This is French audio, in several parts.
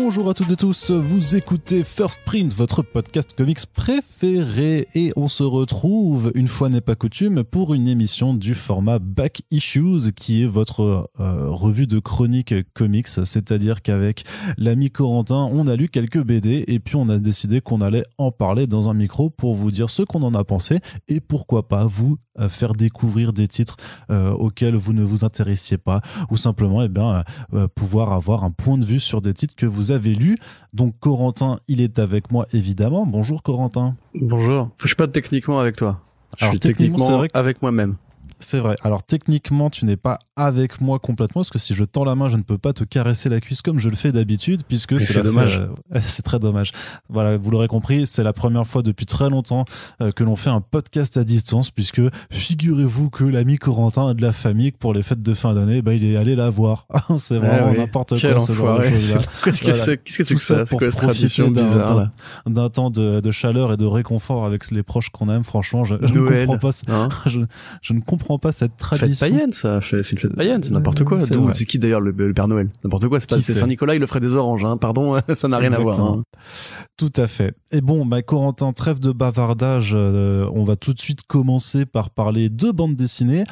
Bonjour à toutes et tous, vous écoutez First Print, votre podcast comics préféré, et on se retrouve, une fois n'est pas coutume, pour une émission du format Back Issues, qui est votre revue de chronique comics, c'est-à-dire qu'avec l'ami Corentin, on a lu quelques BD, et puis on a décidé qu'on allait en parler dans un micro pour vous dire ce qu'on en a pensé, et pourquoi pas vous faire découvrir des titres auxquels vous ne vous intéressiez pas, ou simplement pouvoir avoir un point de vue sur des titres que vous avez lus. Donc Corentin, il est avec moi évidemment. Bonjour Corentin. Bonjour. Je suis pas techniquement avec toi. Je suis techniquement avec moi-même. C'est vrai. Alors techniquement, tu n'es pas avec moi complètement, parce que si je tends la main, je ne peux pas te caresser la cuisse comme je le fais d'habitude, puisque c'est dommage. C'est très dommage. Voilà, vous l'aurez compris, c'est la première fois depuis très longtemps que l'on fait un podcast à distance, puisque figurez-vous que l'ami Corentin a de la famille, que pour les fêtes de fin d'année, il est allé la voir. C'est vraiment n'importe quoi, ce genre de choses-là. Qu'est-ce que c'est que ça? C'est quoi cette tradition bizarre là? D'un temps de chaleur et de réconfort avec les proches qu'on aime. Franchement, je ne comprends pas. Je ne comprends pas cette tradition. Fête païenne, ça. C'est une fête païenne, c'est n'importe quoi. C'est qui d'ailleurs le Père Noël? N'importe quoi. C'est Saint-Nicolas, il offrait des oranges, hein. Pardon, ça n'a rien à voir. Hein. Tout à fait. Et bon, Corentin, trêve de bavardage. On va tout de suite commencer par parler de bande dessinée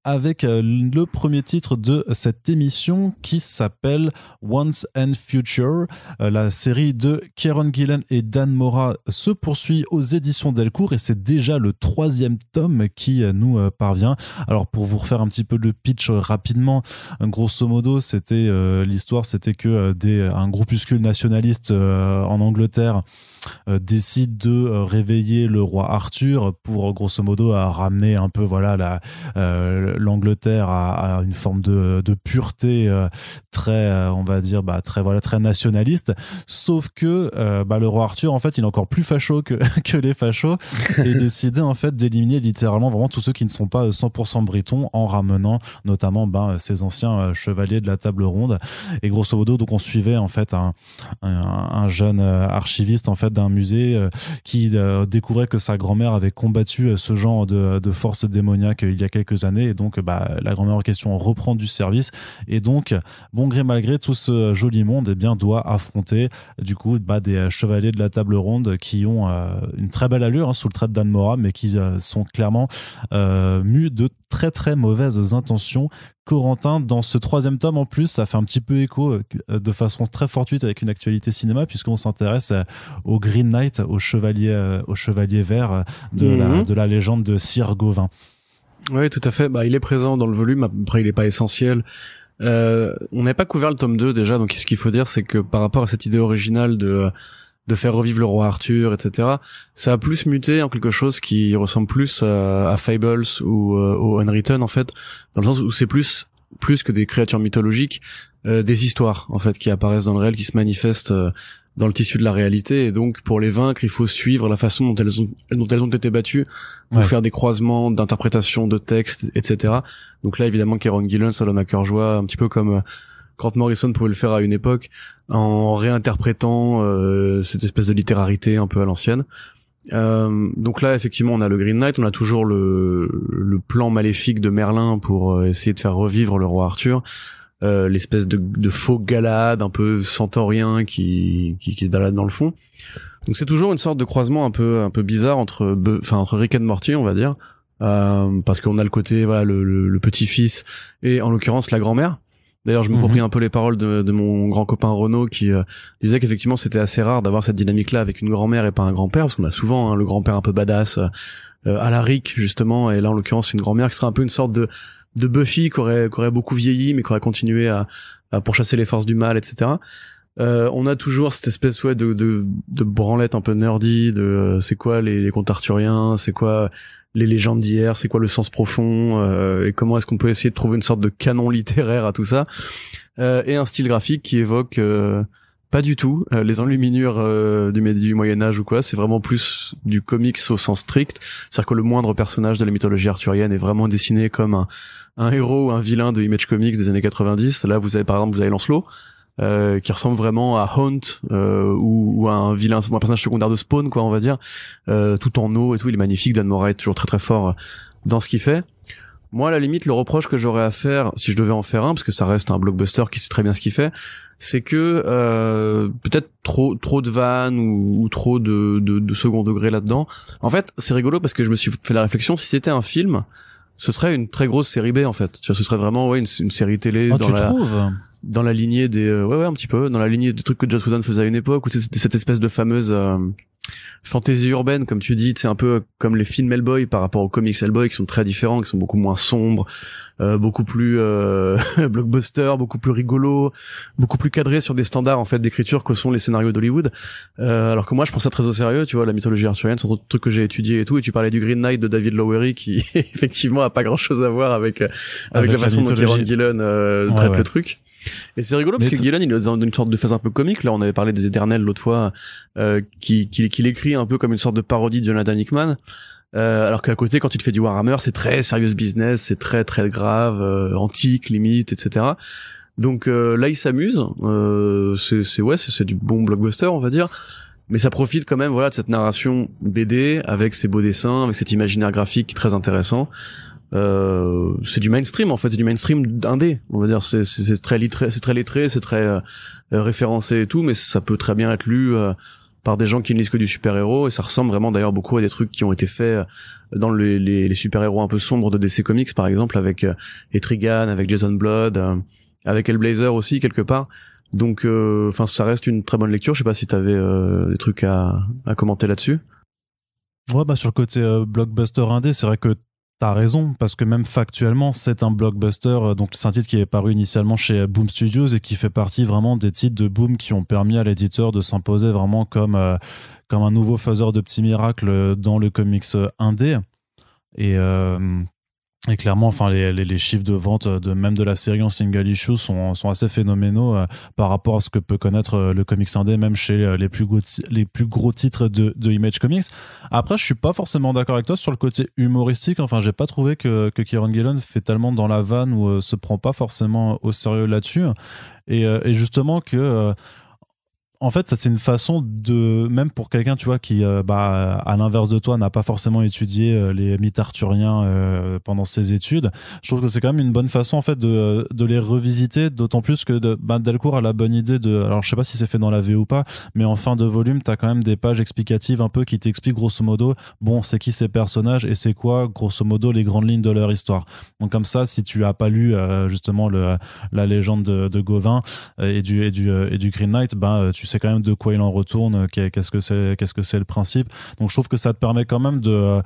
avec le premier titre de cette émission qui s'appelle Once and Future. La série de Kieron Gillen et Dan Mora se poursuit aux éditions Delcourt et c'est déjà le 3e tome qui nous parvient. Alors pour vous refaire un petit peu le pitch rapidement, grosso modo l'histoire c'était que un groupuscule nationaliste en Angleterre décide de réveiller le roi Arthur pour grosso modo à ramener un peu l'Angleterre à une forme de pureté très on va dire très nationaliste, sauf que le roi Arthur en fait il est encore plus facho que les fachos et décidé en fait d'éliminer littéralement vraiment tous ceux qui ne sont pas 100% britons en ramenant notamment ces anciens chevaliers de la table ronde. Et grosso modo donc on suivait en fait un jeune archiviste en fait d'un musée qui découvrait que sa grand-mère avait combattu ce genre de force démoniaque il y a quelques années, et donc la grand-mère en question reprend du service, et donc bon gré mal gré tout ce joli monde doit affronter du coup des chevaliers de la table ronde qui ont une très belle allure sous le trait de Dan Mora, mais qui sont clairement mus de très très mauvaises intentions. Corentin, dans ce 3e tome en plus, ça fait un petit peu écho de façon très fortuite avec une actualité cinéma, puisqu'on s'intéresse au Green Knight, au chevalier vert de la légende de Sir Gawain. Oui, tout à fait. Il est présent dans le volume, après il est pas essentiel. On n'avait pas couvert le tome 2 déjà, donc ce qu'il faut dire c'est que par rapport à cette idée originale de faire revivre le roi Arthur, etc. Ça a plus muté en quelque chose qui ressemble plus à Fables ou au Unwritten, en fait, dans le sens où c'est plus que des créatures mythologiques, des histoires, en fait, qui apparaissent dans le réel, qui se manifestent dans le tissu de la réalité, et donc pour les vaincre, il faut suivre la façon dont elles ont été battues, pour faire des croisements d'interprétation de textes, etc. Donc là, évidemment, Kieron Gillen, ça donne à cœur joie, un petit peu comme Grant Morrison pouvait le faire à une époque, en réinterprétant cette espèce de littérarité un peu à l'ancienne. Donc là, effectivement, on a le Green Knight, on a toujours le plan maléfique de Merlin pour essayer de faire revivre le roi Arthur, l'espèce de faux Galahad un peu centaurien qui se balade dans le fond. Donc c'est toujours une sorte de croisement un peu bizarre entre Rick and Morty, on va dire, parce qu'on a le côté le petit-fils et en l'occurrence la grand-mère. D'ailleurs, je m'approprie un peu les paroles de mon grand copain Renaud qui disait qu'effectivement c'était assez rare d'avoir cette dynamique-là avec une grand-mère et pas un grand-père, parce qu'on a souvent le grand-père un peu badass à la Rick justement, et là en l'occurrence une grand-mère qui serait un peu une sorte de Buffy qui aurait beaucoup vieilli mais qui aurait continué à pourchasser les forces du mal, etc. On a toujours cette espèce de branlette un peu nerdy de c'est quoi les contes arthuriens, c'est quoi les légendes d'hier, c'est quoi le sens profond, et comment est-ce qu'on peut essayer de trouver une sorte de canon littéraire à tout ça, et un style graphique qui évoque pas du tout les enluminures du Moyen-Âge ou quoi. C'est vraiment plus du comics au sens strict, c'est-à-dire que le moindre personnage de la mythologie arthurienne est vraiment dessiné comme un héros ou un vilain de Image Comics des années 90. Là, vous avez Lancelot, qui ressemble vraiment à Haunt, ou à un vilain, ou un personnage secondaire de Spawn, quoi, on va dire, tout en eau et tout. Il est magnifique. Dan Mora est toujours très très fort dans ce qu'il fait. Moi, à la limite, le reproche que j'aurais à faire, si je devais en faire un, parce que ça reste un blockbuster qui sait très bien ce qu'il fait, c'est que peut-être trop de vannes ou trop de second degré là-dedans. En fait, c'est rigolo parce que je me suis fait la réflexion, si c'était un film, ce serait une très grosse série B en fait. Tu vois, ce serait vraiment une série télé dans la lignée des ouais un petit peu dans la lignée des trucs que Joss Whedon faisait à une époque, où c'était cette espèce de fameuse fantaisie urbaine, comme tu dis, c'est un peu comme les films Hellboy par rapport aux comics Hellboy, qui sont très différents, qui sont beaucoup moins sombres, beaucoup plus blockbuster, beaucoup plus rigolo, beaucoup plus cadré sur des standards en fait d'écriture que sont les scénarios d'Hollywood. Alors que moi je prends ça très au sérieux, tu vois, la mythologie arthurienne, c'est un truc que j'ai étudié et tout, et tu parlais du Green Knight de David Lowery qui effectivement a pas grand chose à voir avec la façon dont Kieron Gillen traite le truc. Et c'est rigolo parce que Gillen, il est dans une sorte de phase un peu comique. Là, on avait parlé des Éternels l'autre fois, qu'il écrit un peu comme une sorte de parodie de Jonathan Hickman. Alors qu'à côté, quand il te fait du Warhammer, c'est très serious business, c'est très très grave, antique limite, etc. Donc là, il s'amuse. C'est du bon blockbuster, on va dire. Mais ça profite quand même, voilà, de cette narration BD avec ses beaux dessins, avec cet imaginaire graphique très intéressant. C'est du mainstream en fait, c'est du mainstream indé, on va dire, c'est très lettré, c'est très référencé et tout, mais ça peut très bien être lu par des gens qui ne lisent que du super-héros, et ça ressemble vraiment d'ailleurs beaucoup à des trucs qui ont été faits dans les super-héros un peu sombres de DC Comics par exemple, avec Etrigan, avec Jason Blood, avec Hellblazer aussi quelque part. Donc enfin ça reste une très bonne lecture. Je sais pas si t'avais des trucs à commenter là-dessus. Ouais, bah sur le côté blockbuster indé, c'est vrai que t'as raison, parce que même factuellement, c'est un blockbuster. Donc, c'est un titre qui est paru initialement chez Boom Studios et qui fait partie vraiment des titres de Boom qui ont permis à l'éditeur de s'imposer vraiment comme un nouveau faiseur de petits miracles dans le comics indé. Et clairement, enfin, les chiffres de vente même de la série en single issue sont assez phénoménaux par rapport à ce que peut connaître le comics indé, même chez les plus gros titres de Image Comics. Après, je suis pas forcément d'accord avec toi sur le côté humoristique. Enfin, j'ai pas trouvé que Kieron Gillen fait tellement dans la vanne ou se prend pas forcément au sérieux là-dessus. Et justement que en fait, ça c'est une façon de, même pour quelqu'un, tu vois, qui, à l'inverse de toi, n'a pas forcément étudié les mythes arthuriens pendant ses études. Je trouve que c'est quand même une bonne façon, en fait, de les revisiter, d'autant plus que Delcourt a la bonne idée de, alors je sais pas si c'est fait dans la V ou pas, mais en fin de volume, t'as quand même des pages explicatives un peu qui t'expliquent grosso modo, bon, c'est qui ces personnages et c'est quoi, grosso modo, les grandes lignes de leur histoire. Donc comme ça, si tu as pas lu justement la légende de Gauvin et du Green Knight, tu sais quand même de quoi il en retourne, qu'est-ce que c'est le principe. Donc je trouve que ça te permet quand même de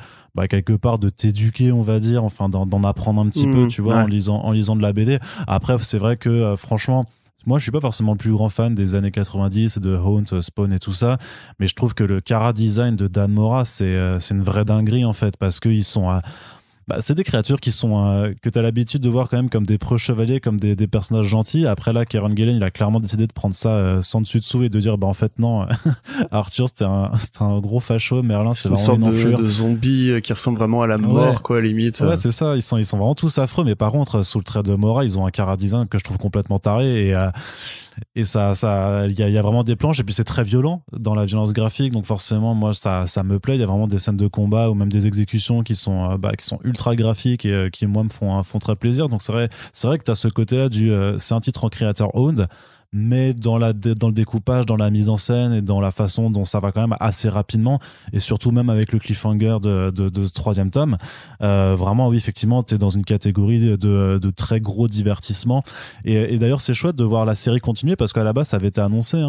quelque part de t'éduquer, on va dire, enfin d'en apprendre un petit peu, tu vois, ouais, en lisant de la BD. Après c'est vrai que franchement, moi je suis pas forcément le plus grand fan des années 90, de Haunt, Spawn et tout ça, mais je trouve que le chara design de Dan Mora c'est une vraie dinguerie en fait, parce qu'ils sont c'est des créatures qui sont que t'as l'habitude de voir quand même comme des preux chevaliers, comme des personnages gentils. Après là, Kieron Gillen, il a clairement décidé de prendre ça sans dessus dessous et de dire en fait non, Arthur c'était un gros facho, Merlin c'est vraiment une sorte de zombie qui ressemble vraiment à la mort, ouais, quoi, à la limite. Ouais, c'est ça, ils sont vraiment tous affreux, mais par contre sous le trait de Mora, ils ont un chara design que je trouve complètement taré, et ça il y a vraiment des planches, et puis c'est très violent dans la violence graphique, donc forcément moi ça me plaît. Il y a vraiment des scènes de combat ou même des exécutions qui sont ultra graphiques et qui moi me font très plaisir. Donc c'est vrai que tu as ce côté là c'est un titre en creator owned, mais dans le découpage, dans la mise en scène et dans la façon dont ça va quand même assez rapidement, et surtout même avec le cliffhanger de ce troisième tome, vraiment oui, effectivement t'es dans une catégorie de très gros divertissement, et d'ailleurs c'est chouette de voir la série continuer, parce qu'à la base ça avait été annoncé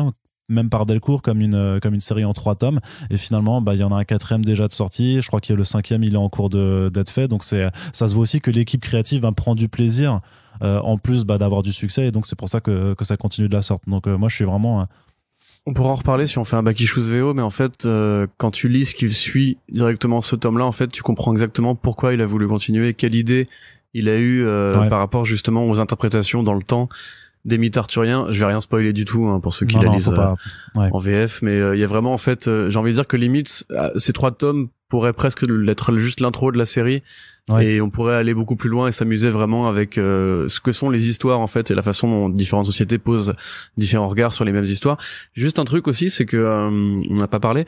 même par Delcourt comme une série en 3 tomes, et finalement il y en a un 4e déjà de sortie, je crois que le 5e il est en cours d'être fait, donc ça se voit aussi que l'équipe créative prend du plaisir en plus d'avoir du succès, et donc c'est pour ça que ça continue de la sorte. Donc moi je suis vraiment on pourra en reparler si on fait un Back Issues VO, mais en fait quand tu lis ce qui suit directement ce tome là, en fait tu comprends exactement pourquoi il a voulu continuer, quelle idée il a eu par rapport justement aux interprétations dans le temps des mythes arthuriens. Je vais rien spoiler du tout pour ceux qui la lisent en VF, mais il y a vraiment en fait j'ai envie de dire que limite ces 3 tomes pourrait presque être juste l'intro de la série. Ouais. Et on pourrait aller beaucoup plus loin et s'amuser vraiment avec ce que sont les histoires en fait et la façon dont différentes sociétés posent différents regards sur les mêmes histoires. Juste un truc aussi, c'est que on n'a pas parlé.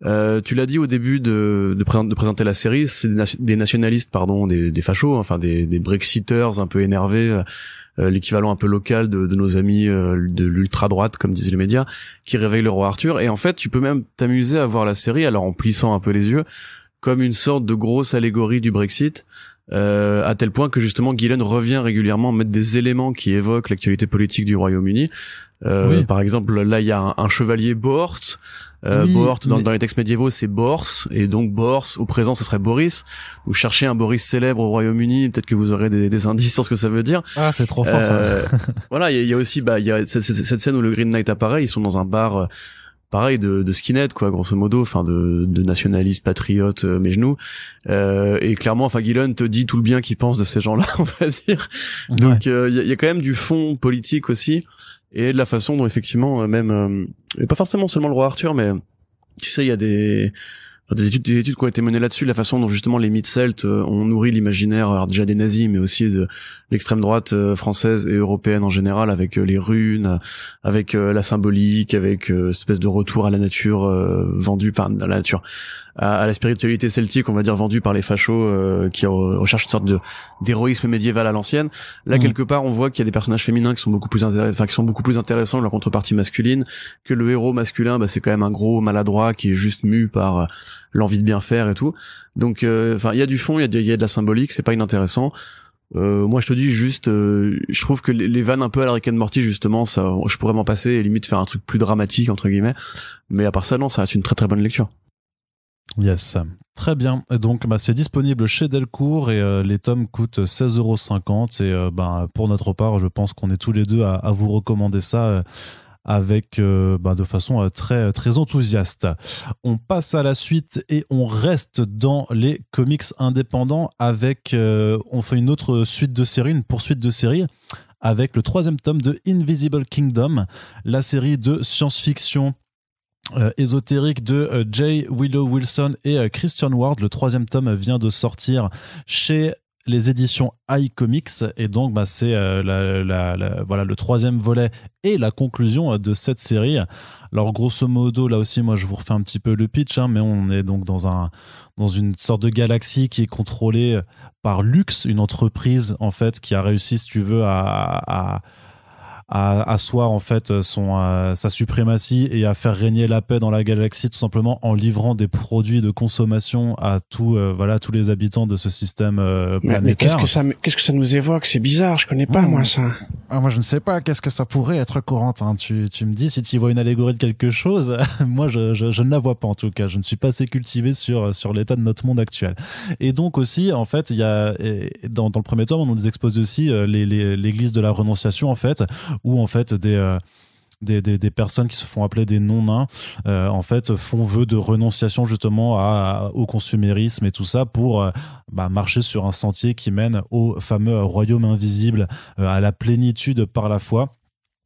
Tu l'as dit au début de présenter la série, c'est des nationalistes, pardon, des fachos, enfin des Brexiters un peu énervés, l'équivalent un peu local de nos amis de l'ultra droite, comme disaient les médias, qui réveillent le roi Arthur. Et en fait, tu peux même t'amuser à voir la série, alors en plissant un peu les yeux, comme une sorte de grosse allégorie du Brexit, à tel point que justement Gillen revient régulièrement mettre des éléments qui évoquent l'actualité politique du Royaume-Uni. Oui. Par exemple, là il y a un chevalier Bohort. Bohort dans les textes médiévaux c'est Bors, et donc Bors au présent ce serait Boris. Vous cherchez un Boris célèbre au Royaume-Uni, peut-être que vous aurez des indices sur ce que ça veut dire. Ah, c'est trop fort ça. Voilà, il y a aussi il y a cette scène où le Green Knight apparaît, ils sont dans un bar pareil de skinhead quoi, grosso modo, enfin de nationalistes patriotes mes genoux, et clairement enfin Gillen te dit tout le bien qu'il pense de ces gens-là, on va dire. Donc il y a quand même du fond politique aussi, et de la façon dont effectivement même et pas forcément seulement le roi Arthur, mais tu sais il y a des études qui ont été menées là-dessus, la façon dont justement les mythes celtes ont nourri l'imaginaire, alors déjà des nazis, mais aussi de l'extrême droite française et européenne en général, avec les runes, avec la symbolique, avec cette espèce de retour à la nature vendue, enfin à la nature, à la spiritualité celtique, on va dire, vendue par les fachos qui recherchent une sorte d'héroïsme médiéval à l'ancienne. Là, quelque part, on voit qu'il y a des personnages féminins qui sont beaucoup plus intéressants que leur contrepartie masculine, que le héros masculin, c'est quand même un gros maladroit qui est juste mu par l'envie de bien faire et tout. Donc, il y a du fond, il y a de la symbolique, c'est pas inintéressant. Moi je te dis juste je trouve que les vannes un peu à la Rick and Morty justement, ça je pourrais m'en passer et limite faire un truc plus dramatique entre guillemets, mais à part ça non, ça reste une très très bonne lecture. Yes, très bien. Et donc c'est disponible chez Delcourt et les tomes coûtent 16,50 € et pour notre part je pense qu'on est tous les deux à vous recommander ça avec de façon très très enthousiaste. On passe à la suite et on reste dans les comics indépendants avec on fait une autre suite de série, une poursuite de série avec le 3e tome de Invisible Kingdom, la série de science-fiction ésotérique de J. Willow Wilson et Christian Ward. Le 3e tome vient de sortir chez les éditions iComics et donc c'est voilà le 3e volet et la conclusion de cette série. Alors grosso modo, là aussi moi je vous refais un petit peu le pitch, mais on est donc dans une sorte de galaxie qui est contrôlée par Lux, une entreprise en fait qui a réussi, si tu veux, à asseoir en fait sa suprématie et à faire régner la paix dans la galaxie, tout simplement en livrant des produits de consommation à tous les habitants de ce système planétaire. Mais qu'est-ce que ça nous évoque? C'est bizarre, je connais pas moi ça. Moi je ne sais pas, qu'est-ce que ça pourrait être, Corentin? Tu me dis si tu vois une allégorie de quelque chose. Moi je ne la vois pas en tout cas, je ne suis pas assez cultivé sur l'état de notre monde actuel. Et donc aussi en fait il y a dans le premier tome on nous expose aussi l'église de la renonciation en fait, où en fait des personnes qui se font appeler des non-nains en fait font vœu de renonciation justement au consumérisme et tout ça pour marcher sur un sentier qui mène au fameux royaume invisible, à la plénitude par la foi.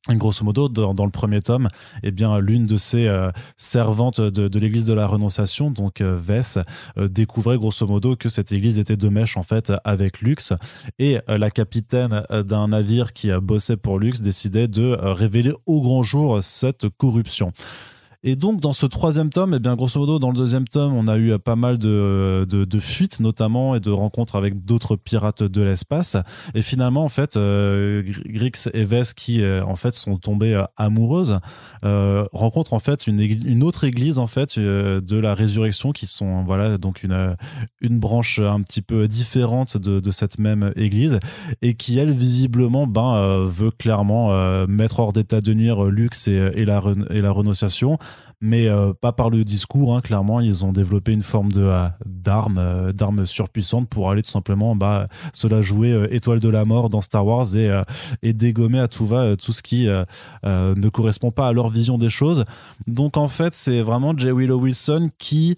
Et grosso modo, dans le premier tome, l'une de ces servantes de l'église de la renonciation, donc Vess, découvrait grosso modo que cette église était de mèche en fait avec Lux, et la capitaine d'un navire qui bossait pour Lux décidait de révéler au grand jour cette corruption. Et donc dans ce 3e tome, grosso modo dans le 2e tome, on a eu pas mal de fuites notamment et de rencontres avec d'autres pirates de l'espace. Et finalement en fait, Grix et Vess qui en fait sont tombées amoureuses rencontrent en fait une autre église en fait de la résurrection qui sont donc une branche un petit peu différente de cette même église et qui elle visiblement veut clairement mettre hors d'état de nuire Lux et la renonciation. Mais pas par le discours, clairement ils ont développé une forme d'arme surpuissante pour aller tout simplement se la jouer étoile de la mort dans Star Wars et dégommer à tout va tout ce qui ne correspond pas à leur vision des choses. Donc en fait c'est vraiment J. Willow Wilson qui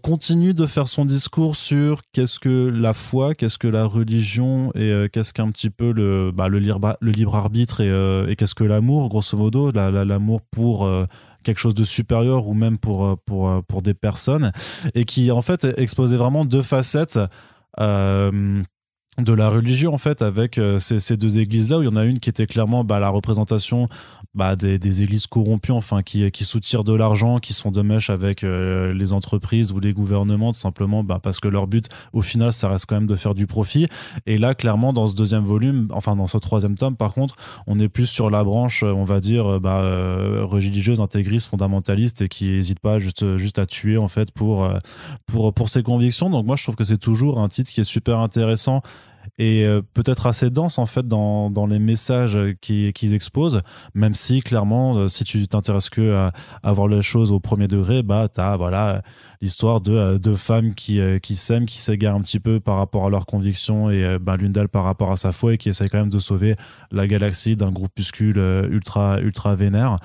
continue de faire son discours sur qu'est-ce que la foi, qu'est-ce que la religion et qu'est-ce qu'un petit peu le libre arbitre et qu'est-ce que l'amour, grosso modo, l'amour pour quelque chose de supérieur ou même pour des personnes, et qui en fait exposait vraiment deux facettes de la religion en fait, avec ces deux églises là, où il y en a une qui était clairement la représentation des églises corrompues, enfin qui soutirent de l'argent, qui sont de mèche avec les entreprises ou les gouvernements, tout simplement parce que leur but au final ça reste quand même de faire du profit. Et là clairement dans ce deuxième volume, enfin dans ce troisième tome par contre, on est plus sur la branche on va dire religieuse, intégriste, fondamentaliste, et qui hésite pas juste à tuer en fait pour ses convictions. Donc moi je trouve que c'est toujours un titre qui est super intéressant et peut-être assez dense en fait dans les messages qu'ils exposent, même si clairement si tu t'intéresses que à voir les choses au premier degré, t'as l'histoire de femmes qui s'aiment, qui s'égarent un petit peu par rapport à leurs convictions, et l'une d'elles par rapport à sa foi, et qui essaie quand même de sauver la galaxie d'un groupuscule ultra vénère.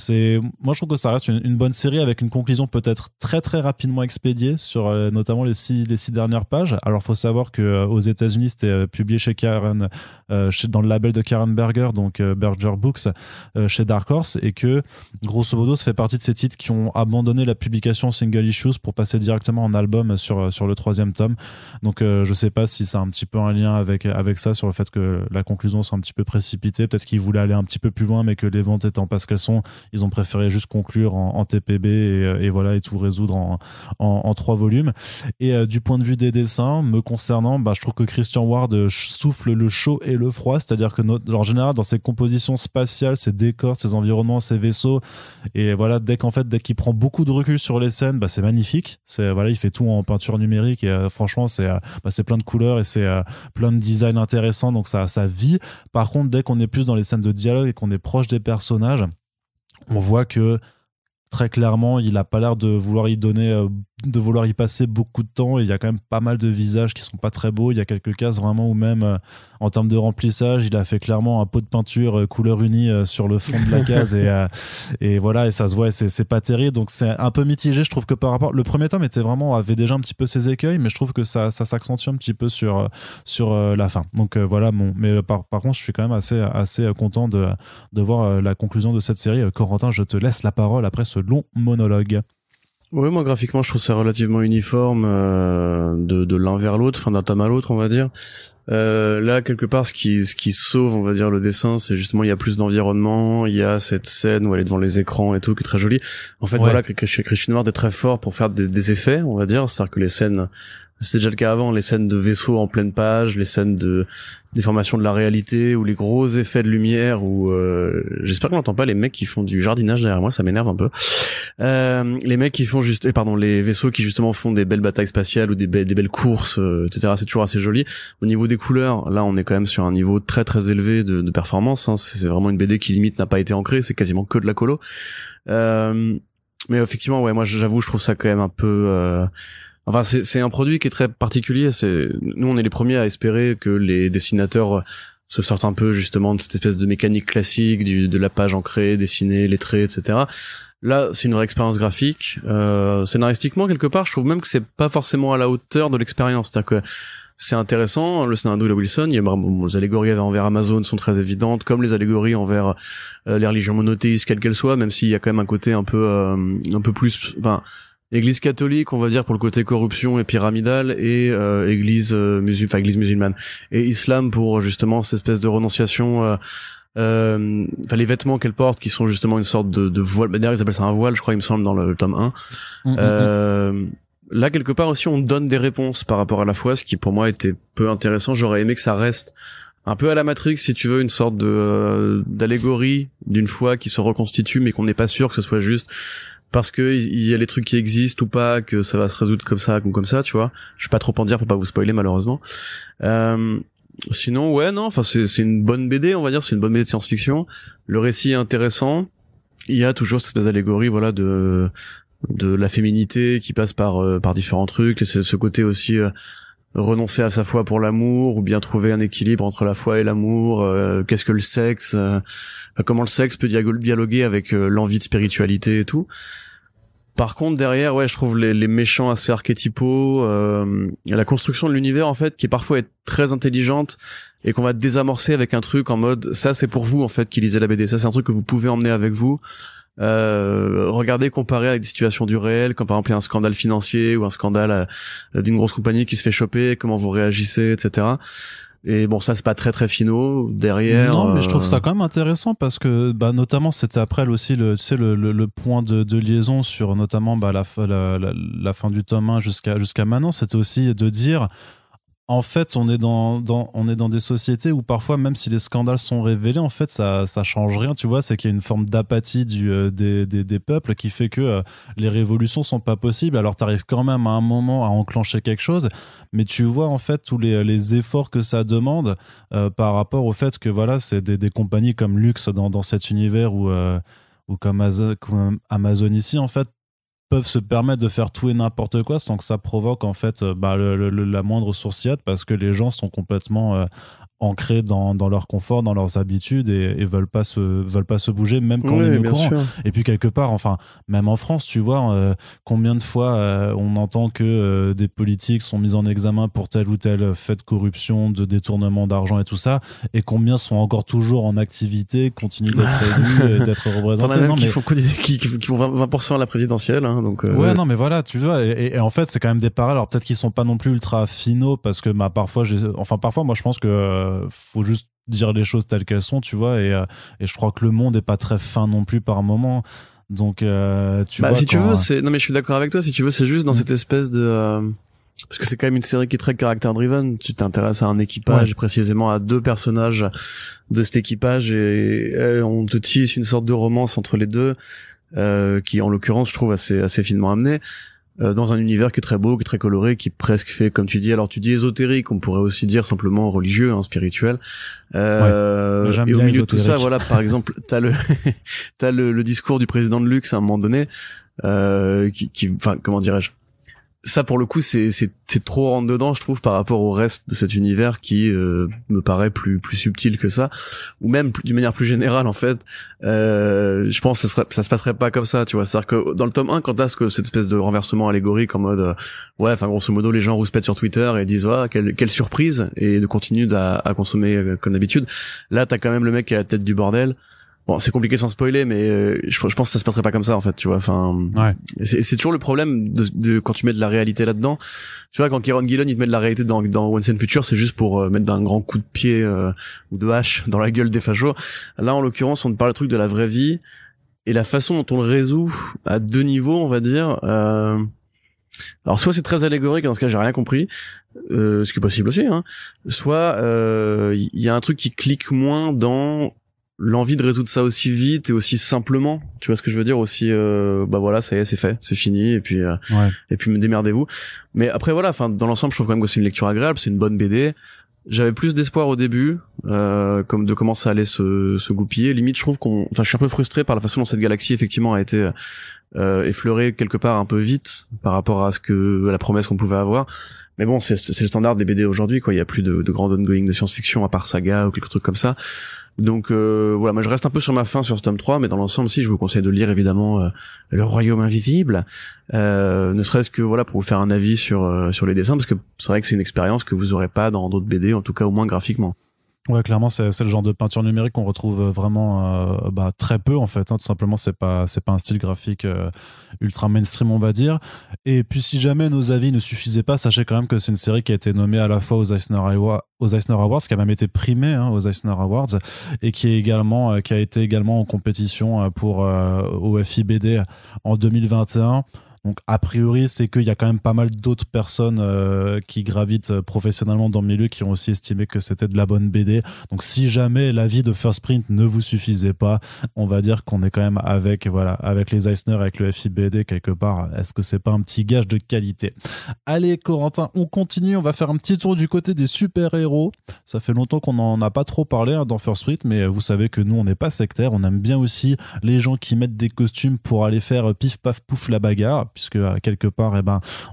Moi je trouve que ça reste une bonne série, avec une conclusion peut-être très très rapidement expédiée sur notamment les six dernières pages. Alors faut savoir que aux États-Unis c'était publié chez Karen, dans le label de Karen Berger, donc Berger Books, chez Dark Horse, et que grosso modo ça fait partie de ces titres qui ont abandonné la publication single issues pour passer directement en album sur le troisième tome. Donc je sais pas si ça a un petit peu un lien avec ça, sur le fait que la conclusion soit un petit peu précipitée. Peut-être qu'ils voulaient aller un petit peu plus loin, mais que les ventes étant pas ce qu'elles sont, ils ont préféré juste conclure en TPB et tout résoudre en 3 volumes. Et du point de vue des dessins, me concernant, je trouve que Christian Ward souffle le chaud et le froid, c'est-à-dire que en général dans ses compositions spatiales, ses décors, ses environnements, ses vaisseaux, et dès qu'il prend beaucoup de recul sur les scènes, c'est magnifique. Il fait tout en peinture numérique, et franchement c'est plein de couleurs, et c'est plein de designs intéressants, donc ça vit. Par contre, dès qu'on est plus dans les scènes de dialogue et qu'on est proche des personnages, on voit que très clairement il a pas l'air de vouloir y passer beaucoup de temps, et il y a quand même pas mal de visages qui sont pas très beaux. Il y a quelques cases vraiment où même en termes de remplissage, il a fait clairement un pot de peinture couleur unie sur le fond de la case, et ça se voit, et c'est pas terrible. Donc c'est un peu mitigé, je trouve, que par rapport, le premier tome avait déjà un petit peu ses écueils, mais je trouve que ça s'accentue un petit peu sur la fin. Donc mais par contre je suis quand même assez content de voir la conclusion de cette série. Corentin, je te laisse la parole après ce long monologue. Oui, moi graphiquement je trouve ça relativement uniforme de l'un vers l'autre, enfin d'un tome à l'autre on va dire. Là quelque part ce qui sauve on va dire le dessin, c'est justement il y a plus d'environnement, il y a cette scène où elle est devant les écrans et tout qui est très jolie. En fait Christian Ward est très fort pour faire des effets on va dire, c'est-à-dire que les scènes, c'était déjà le cas avant, les scènes de vaisseaux en pleine page, les scènes de déformation de la réalité, ou les gros effets de lumière, ou j'espère qu'on n'entend pas les mecs qui font du jardinage derrière moi, ça m'énerve un peu. Les mecs qui font les vaisseaux qui justement font des belles batailles spatiales ou des belles courses, etc. C'est toujours assez joli. Au niveau des couleurs, là on est quand même sur un niveau très très élevé de performance, hein. C'est vraiment une BD qui limite n'a pas été ancrée, c'est quasiment que de la colo. Mais effectivement, moi j'avoue, je trouve ça quand même un peu... Enfin, c'est un produit qui est très particulier. Nous, on est les premiers à espérer que les dessinateurs se sortent un peu justement de cette espèce de mécanique classique de la page ancrée, dessinée, lettrée, etc. Là, c'est une vraie expérience graphique. Scénaristiquement, quelque part, je trouve même que c'est pas forcément à la hauteur de l'expérience. C'est-à-dire que c'est intéressant, le scénario de Wilson, les allégories envers Amazon sont très évidentes, comme les allégories envers les religions monothéistes, quelles qu'elles soient, même s'il y a quand même un côté un peu plus... Église catholique, on va dire, pour le côté corruption et pyramidal, et église musulmane, et islam pour justement cette espèce de renonciation, les vêtements qu'elle porte qui sont justement une sorte de voile. D'ailleurs ils appellent ça un voile, je crois, il me semble, dans le tome 1. Là quelque part aussi on donne des réponses par rapport à la foi, ce qui pour moi était peu intéressant. J'aurais aimé que ça reste un peu à la Matrix, si tu veux, une sorte d'allégorie d'une foi qui se reconstitue, mais qu'on n'est pas sûr que ce soit juste parce que il y a les trucs qui existent ou pas, que ça va se résoudre comme ça ou comme ça, tu vois. Je vais pas trop en dire pour pas vous spoiler malheureusement. Sinon, c'est une bonne BD, on va dire, c'est une bonne BD de science-fiction. Le récit est intéressant. Il y a toujours cette espèce d'allégorie, de la féminité qui passe par différents trucs. Et c'est ce côté aussi renoncer à sa foi pour l'amour, ou bien trouver un équilibre entre la foi et l'amour. Qu'est-ce que le sexe, comment le sexe peut dialoguer avec l'envie de spiritualité et tout. Par contre, derrière, je trouve les méchants assez archétypaux, la construction de l'univers, en fait, qui parfois est très intelligente, et qu'on va désamorcer avec un truc en mode, ça c'est pour vous, en fait, qui lisez la BD, ça c'est un truc que vous pouvez emmener avec vous, regardez, comparer avec des situations du réel, quand par exemple il y a un scandale financier ou un scandale d'une grosse compagnie qui se fait choper, comment vous réagissez, etc. Et bon, ça c'est pas très très finaux derrière. Non, mais je trouve ça quand même intéressant parce que bah notamment c'était après aussi le tu sais le point de liaison sur notamment bah la fin du tome 1 jusqu'à maintenant, c'était aussi de dire en fait, on est on est dans des sociétés où parfois, même si les scandales sont révélés, en fait, ça change rien. Tu vois, c'est qu'il y a une forme d'apathie des peuples qui fait que les révolutions sont pas possibles. Alors, tu arrives quand même à un moment à enclencher quelque chose, mais tu vois en fait tous les efforts que ça demande par rapport au fait que voilà, c'est des compagnies comme Lux dans cet univers ou comme Amazon ici, en fait peuvent se permettre de faire tout et n'importe quoi sans que ça provoque en fait bah, la moindre sourcillade parce que les gens sont complètement ancrés dans leur confort, dans leurs habitudes et veulent pas se bouger même quand on est au courant. Sûr. Et puis quelque part, enfin même en France, tu vois, combien de fois on entend que des politiques sont mis en examen pour tel ou tel fait de corruption, de détournement d'argent et tout ça, et combien sont encore toujours en activité, continuent d'être élus, d'être représentés. Non, mais qui font 20% à la présidentielle, hein, donc. Ouais, non, mais voilà, tu vois, et en fait, c'est quand même des parallèles. Alors peut-être qu'ils sont pas non plus ultra finaux parce que bah parfois, moi, je pense que faut juste dire les choses telles qu'elles sont, tu vois, et je crois que le monde est pas très fin non plus par moment. Donc, tu vois. Si tu veux, non, mais je suis d'accord avec toi. Si tu veux, c'est juste dans cette espèce de parce que c'est quand même une série qui est très caractère driven. Tu t'intéresses à un équipage, précisément à deux personnages de cet équipage, et on te tisse une sorte de romance entre les deux, qui en l'occurrence je trouve assez finement amené. Dans un univers qui est très beau, qui est très coloré, qui est presque fait, comme tu dis, alors tu dis ésotérique, on pourrait aussi dire simplement religieux, hein, spirituel. Et au milieu de tout ça, voilà, par exemple, t'as le discours du président de Lux à un moment donné, enfin, comment dirais-je, ça pour le coup c'est trop rentre dedans, je trouve, par rapport au reste de cet univers qui me paraît plus subtil que ça, ou même d'une manière plus générale en fait. Je pense que ça se passerait pas comme ça, tu vois. C'est-à-dire que dans le tome 1, quand t'as cette espèce de renversement allégorique en mode ouais, enfin grosso modo les gens rouspètent sur Twitter et disent quelle surprise, et de continuer à consommer comme d'habitude. Là t'as quand même le mec qui a la tête du bordel. Bon, c'est compliqué sans spoiler, mais je pense que ça se passerait pas comme ça en fait, tu vois. Enfin, ouais. C'est toujours le problème de quand tu mets de la réalité là-dedans. Tu vois, quand Kieron Gillen il te met de la réalité dans Once and Future, c'est juste pour mettre d'un grand coup de pied ou de hache dans la gueule des fachos. Là, en l'occurrence, on te parle le truc de la vraie vie et la façon dont on le résout à deux niveaux, on va dire. Alors soit c'est très allégorique, dans ce cas j'ai rien compris, ce qui est possible aussi, hein. Soit il y a un truc qui clique moins dans l'envie de résoudre ça aussi vite et aussi simplement, tu vois ce que je veux dire, aussi bah voilà, ça y est, c'est fait, c'est fini, et puis démerdez-vous. Mais après voilà, enfin dans l'ensemble je trouve quand même que c'est une lecture agréable, c'est une bonne BD. J'avais plus d'espoir au début, comme de comment ça allait se goupiller. Limite je trouve je suis un peu frustré par la façon dont cette galaxie effectivement a été effleurée quelque part un peu vite par rapport à la promesse qu'on pouvait avoir. Mais bon, c'est le standard des BD aujourd'hui, quoi. Il y a plus de grand ongoing de science-fiction à part Saga ou quelque truc comme ça. Donc voilà, moi je reste un peu sur ma faim sur ce tome 3, mais dans l'ensemble si je vous conseille de lire évidemment Le Royaume Invisible, ne serait-ce que voilà pour vous faire un avis sur les dessins, parce que c'est vrai que c'est une expérience que vous aurez pas dans d'autres BD, en tout cas au moins graphiquement. Ouais, clairement, c'est le genre de peinture numérique qu'on retrouve vraiment très peu en fait. Hein. Tout simplement, c'est pas un style graphique ultra mainstream, on va dire. Et puis, si jamais nos avis ne suffisaient pas, sachez quand même que c'est une série qui a été nommée à la fois aux Eisner Awards, qui a même été primée aux Eisner Awards, et qui a été également en compétition pour au FIBD en 2021. Donc, a priori, c'est qu'il y a quand même pas mal d'autres personnes qui gravitent professionnellement dans le milieu qui ont aussi estimé que c'était de la bonne BD. Donc, si jamais l'avis de First Print ne vous suffisait pas, on va dire qu'on est quand même avec les Eisner, avec le FIBD quelque part. Est-ce que c'est pas un petit gage de qualité? Allez, Corentin, on continue. On va faire un petit tour du côté des super-héros. Ça fait longtemps qu'on n'en a pas trop parlé dans First Print, mais vous savez que nous, on n'est pas sectaire. On aime bien aussi les gens qui mettent des costumes pour aller faire pif, paf, pouf la bagarre, puisque quelque part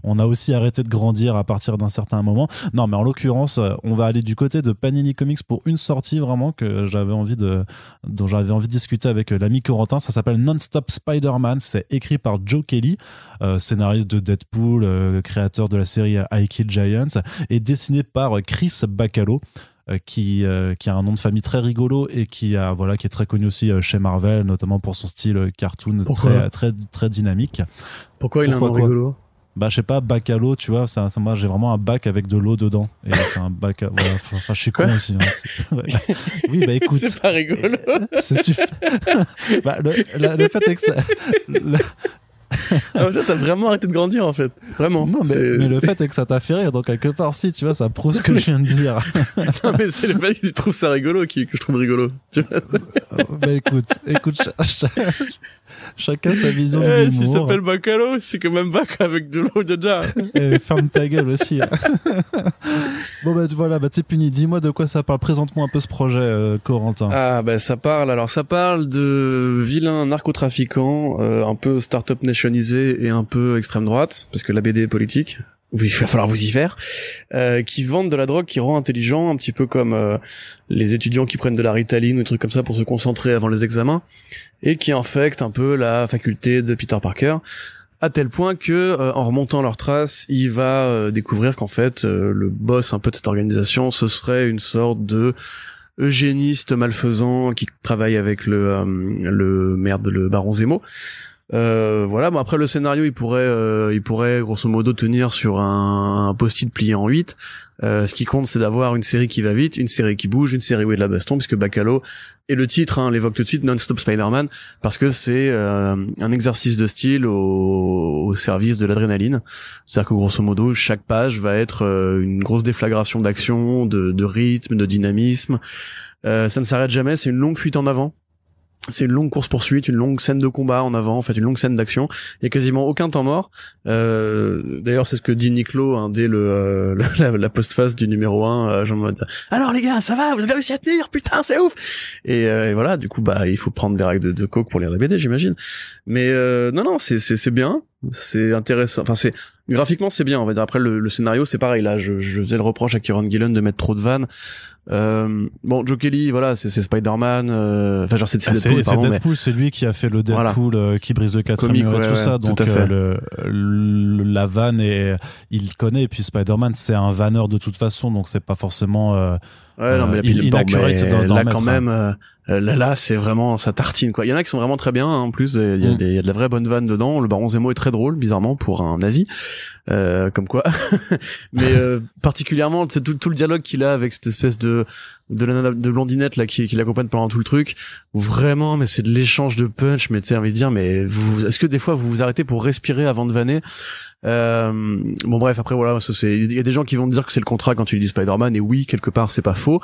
on a aussi arrêté de grandir à partir d'un certain moment. Non, mais en l'occurrence on va aller du côté de Panini Comics pour une sortie vraiment dont j'avais envie de discuter avec l'ami Corentin. Ça s'appelle Non-Stop Spider-Man, c'est écrit par Joe Kelly, scénariste de Deadpool, créateur de la série I Kill Giants, et dessiné par Chris Bacalo. qui a un nom de famille très rigolo et qui est très connu aussi chez Marvel, notamment pour son style cartoon très dynamique. Pourquoi il a un nom rigolo? Bah, je sais pas, bac à l'eau, tu vois, moi j'ai vraiment un bac avec de l'eau dedans. Et c'est un bac voilà, enfin, je suis con aussi. Hein. Ouais. Oui, bah écoute. C'est pas rigolo. C'est super. Bah, le fait est que ça. Ah, t'as vraiment arrêté de grandir, en fait. Vraiment. Non, mais le fait est que ça t'a fait rire, donc quelque part, si, tu vois, ça prouve ce que je viens de dire. Non, mais c'est le fait que tu trouves ça rigolo que je trouve rigolo. Tu vois, bah écoute, chacun sa vision de l'humour. S'il s'appelle bac à l'eau, c'est quand même bac avec de l'eau déjà. Et ferme ta gueule aussi. Bon, bah voilà, t'es puni. Dis-moi de quoi ça parle. Présente-moi un peu ce projet, Corentin. Ah, bah ça parle de vilains narcotrafiquants, un peu start-up nationalisés et un peu extrême droite, parce que la BD est politique. Oui, il va falloir vous y faire. Qui vendent de la drogue qui rend intelligent, un petit peu comme les étudiants qui prennent de la Ritaline ou des trucs comme ça pour se concentrer avant les examens, et qui infectent un peu la faculté de Peter Parker, à tel point que en remontant leurs traces, il va découvrir qu'en fait le boss un peu de cette organisation, ce serait une sorte de eugéniste malfaisant qui travaille avec le baron Zemo. Voilà, bon après le scénario il pourrait grosso modo tenir sur un post-it plié en 8. Ce qui compte c'est d'avoir une série qui va vite, une série qui bouge, une série où il y a de la baston, puisque Bacalo et le titre l'évoque tout de suite, Non-Stop Spider-Man, parce que c'est un exercice de style au service de l'adrénaline. C'est-à-dire que grosso modo chaque page va être une grosse déflagration d'action, de rythme, de dynamisme. Ça ne s'arrête jamais, c'est une longue fuite en avant. C'est une longue course-poursuite, une longue scène de combat en avant, en fait une longue scène d'action. Il y a quasiment aucun temps mort. D'ailleurs, c'est ce que dit Niclo dès la postface du numéro 1, genre en mode alors les gars, ça va, vous avez réussi à tenir, putain, c'est ouf. Et voilà, du coup il faut prendre des règles de coke pour lire la BD, j'imagine. Mais non, c'est bien, c'est intéressant. Enfin graphiquement c'est bien, on va dire. Après le scénario c'est pareil, là je faisais le reproche à Kieron Gillen de mettre trop de vannes. Bon, Joe Kelly, voilà, c'est Spider-Man, enfin genre c'est Deadpool, c'est lui qui a fait le Deadpool qui brise le 4 murs et tout ça, donc la vanne il connaît, et puis Spider-Man c'est un vanneur de toute façon, donc c'est pas forcément non mais inaccurate là quand même là c'est vraiment ça tartine quoi. Il y en a qui sont vraiment très bien en plus, il y a de la vraie bonne vanne dedans. Le baron Zemo est très drôle bizarrement pour un nazi, comme quoi. Mais particulièrement c'est tout le dialogue qu'il a avec cette espèce de blondinette là qui l'accompagne pendant tout le truc, où vraiment mais c'est de l'échange de punch, mais tu sais envie de dire mais est-ce que des fois vous vous arrêtez pour respirer avant de vanner? Bon bref, après voilà, il y a des gens qui vont dire que c'est le contrat quand tu dis Spider-Man, et oui, quelque part c'est pas faux.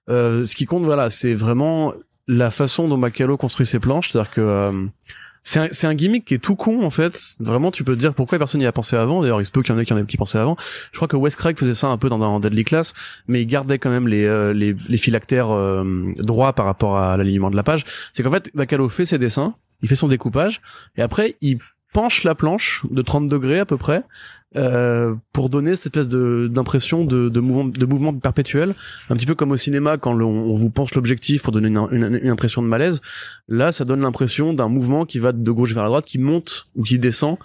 Ce qui compte, voilà, c'est vraiment la façon dont Bacalo construit ses planches, c'est-à-dire que c'est un gimmick qui est tout con en fait. Vraiment, tu peux te dire pourquoi personne n'y a pensé avant. D'ailleurs, il se peut qu'il y en ait qui pensaient avant. Je crois que Wes Craig faisait ça un peu dans Deadly Class, mais il gardait quand même les phylactères droits par rapport à l'alignement de la page. C'est qu'en fait, Bacalo fait ses dessins, il fait son découpage, et après il penche la planche de 30 degrés à peu près pour donner cette espèce d'impression de mouvement perpétuel, un petit peu comme au cinéma quand on vous penche l'objectif pour donner une impression de malaise. Là ça donne l'impression d'un mouvement qui va de gauche vers la droite, qui monte ou qui descend,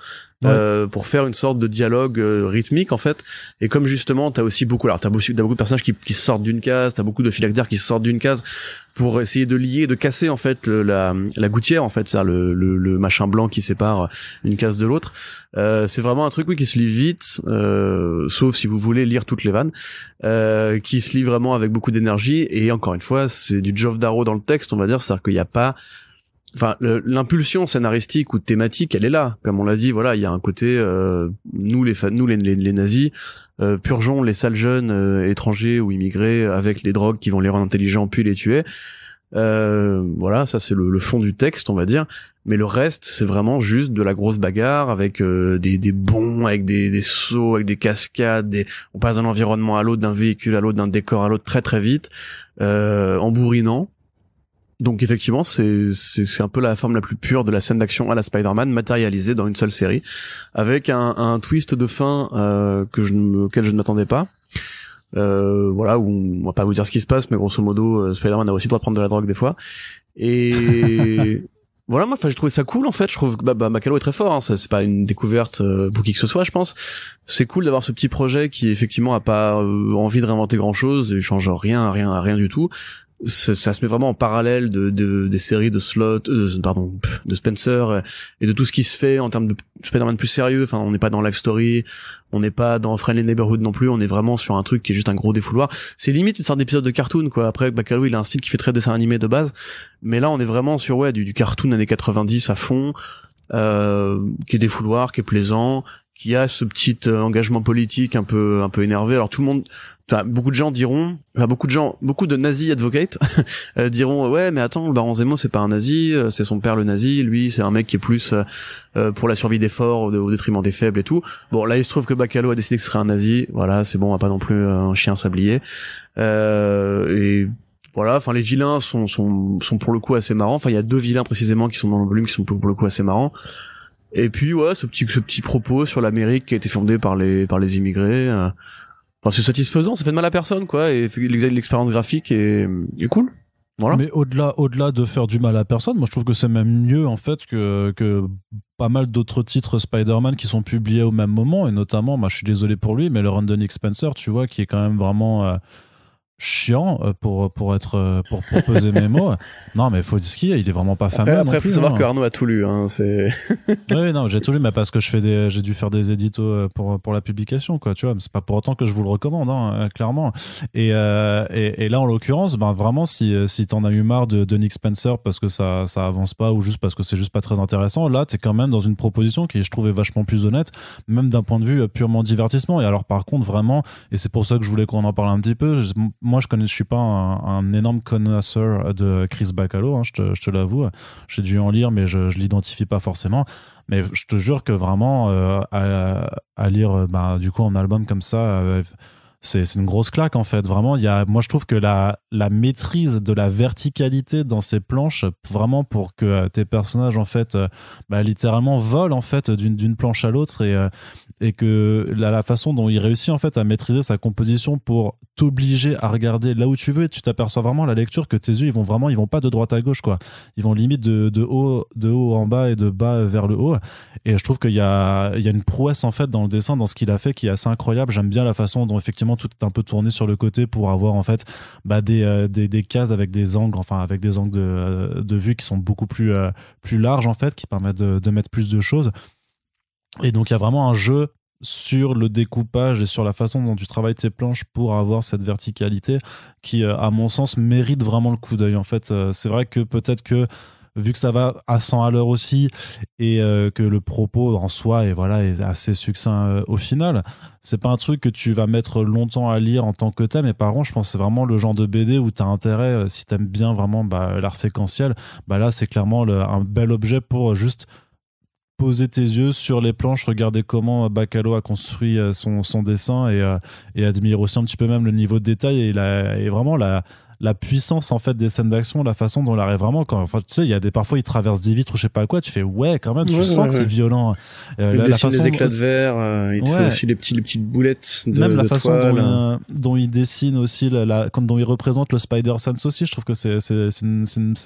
pour faire une sorte de dialogue rythmique en fait. Et comme justement t'as beaucoup de personnages qui sortent d'une case, t'as beaucoup de phylactères qui sortent d'une case pour essayer de lier, de casser en fait la gouttière en fait, c'est le machin blanc qui sépare une case de l'autre. C'est vraiment un truc qui se lit vite, sauf si vous voulez lire toutes les vannes, qui se lit vraiment avec beaucoup d'énergie. Et encore une fois, c'est du Geoff Darrow dans le texte, on va dire, c'est-à-dire qu'il n'y a pas, enfin, l'impulsion scénaristique ou thématique, elle est là. Comme on l'a dit, voilà, il y a un côté, nous les nazis, purgeons les sales jeunes étrangers ou immigrés avec les drogues qui vont les rendre intelligents puis les tuer. Voilà, ça c'est le fond du texte, on va dire. Mais le reste, c'est vraiment juste de la grosse bagarre avec des bonds, avec des sauts, avec des cascades. On passe d'un environnement à l'autre, d'un véhicule à l'autre, d'un décor à l'autre très très vite, en bourrinant. Donc effectivement, c'est un peu la forme la plus pure de la scène d'action à la Spider-Man, matérialisée dans une seule série, avec un twist de fin auquel je ne m'attendais pas. Voilà, où on va pas vous dire ce qui se passe, mais grosso modo, Spider-Man a aussi le droit de prendre de la drogue des fois. Et voilà, moi, j'ai trouvé ça cool, en fait. Je trouve que Bacalo est très fort, hein. C'est pas une découverte pour qui que ce soit, je pense. C'est cool d'avoir ce petit projet qui, effectivement, a pas envie de réinventer grand-chose, et change rien du tout. Ça se met vraiment en parallèle des séries de Slott, de Spencer, et de tout ce qui se fait en termes de Spider-Man plus sérieux. Enfin, on n'est pas dans Life Story, on n'est pas dans Friendly Neighborhood non plus, on est vraiment sur un truc qui est juste un gros défouloir. C'est limite une sorte d'épisode de cartoon, quoi. Après, Bacalo, il a un style qui fait très dessin animé de base, mais là, on est vraiment sur, du cartoon années 90 à fond, qui est défouloir, qui est plaisant, qui a ce petit engagement politique un peu énervé. Alors tout le monde, beaucoup de nazis advocates diront ouais, mais attends, le baron Zemo c'est pas un nazi, c'est son père le nazi, lui c'est un mec qui est plus pour la survie des forts au détriment des faibles et tout. Bon, là il se trouve que Bacalo a décidé que ce serait un nazi, voilà, c'est bon, on va pas non plus un chien sablier. Et voilà, enfin les vilains sont pour le coup assez marrants. Enfin, il y a 2 vilains précisément qui sont dans le volume qui sont pour le coup assez marrants. Et puis ouais, ce petit propos sur l'Amérique qui a été fondée par les immigrés. Enfin, c'est satisfaisant, ça fait de mal à personne, quoi, et l'expérience graphique est cool. Voilà. Mais au-delà de faire du mal à personne, moi je trouve que c'est même mieux en fait que pas mal d'autres titres Spider-Man qui sont publiés au même moment, et notamment, je suis désolé pour lui, mais le run de Nick Spencer, tu vois, qui est quand même vraiment chiant pour peser mes mots. Non, mais faut dire ce qu'il y a, il est vraiment pas fameux. Après, faut savoir que Arnaud a tout lu, hein, c'est. Oui, non, j'ai tout lu, mais parce que j'ai dû faire des éditos pour la publication, quoi, tu vois. Mais c'est pas pour autant que je vous le recommande, hein, clairement. Et là, en l'occurrence, vraiment, si t'en as eu marre de Nick Spencer parce que ça avance pas ou juste parce que c'est juste pas très intéressant, là, t'es quand même dans une proposition qui, je trouvais vachement plus honnête, même d'un point de vue purement divertissement. Et alors, par contre, vraiment, et c'est pour ça que je voulais qu'on en parle un petit peu, moi, je suis pas un énorme connaisseur de Chris Bacalo, hein, je te l'avoue. J'ai dû en lire, mais je l'identifie pas forcément. Mais je te jure que vraiment, à lire du coup en album comme ça, c'est une grosse claque en fait. Vraiment, moi je trouve que la maîtrise de la verticalité dans ces planches, vraiment pour que tes personnages en fait, littéralement volent en fait d'une planche à l'autre, et que la façon dont il réussit en fait à maîtriser sa composition pour t'obliger à regarder là où tu veux, et tu t'aperçois vraiment à la lecture que tes yeux ils vont pas de droite à gauche, quoi. Ils vont limite de haut en bas et de bas vers le haut. Et je trouve qu'il y a une prouesse en fait dans le dessin, dans ce qu'il a fait, qui est assez incroyable. J'aime bien la façon dont effectivement tout est un peu tourné sur le côté pour avoir en fait des cases avec des angles, de vue qui sont beaucoup plus larges en fait, qui permettent de mettre plus de choses. Et donc il y a vraiment un jeu sur le découpage et sur la façon dont tu travailles tes planches pour avoir cette verticalité qui, à mon sens, mérite vraiment le coup d'œil. En fait, c'est vrai que peut-être que vu que ça va à 100 à l'heure aussi, et que le propos en soi est assez succinct au final, c'est pas un truc que tu vas mettre longtemps à lire en tant que tel, mais par contre je pense que c'est vraiment le genre de BD où tu as intérêt, si tu aimes bien vraiment l'art séquentiel, là c'est clairement un bel objet pour juste poser tes yeux sur les planches, regarder comment Bacalo a construit son dessin, et admire aussi un petit peu même le niveau de détail et vraiment la puissance en fait des scènes d'action, la façon dont il arrive vraiment, tu sais, il y a parfois il traverse des vitres ou je sais pas quoi, tu fais quand même, tu sens que c'est violent. Il dessine des éclats de verre, il te fait aussi les petites boulettes même la façon toile. dont il dessine aussi, dont il représente le Spider-Sense aussi, je trouve que c'est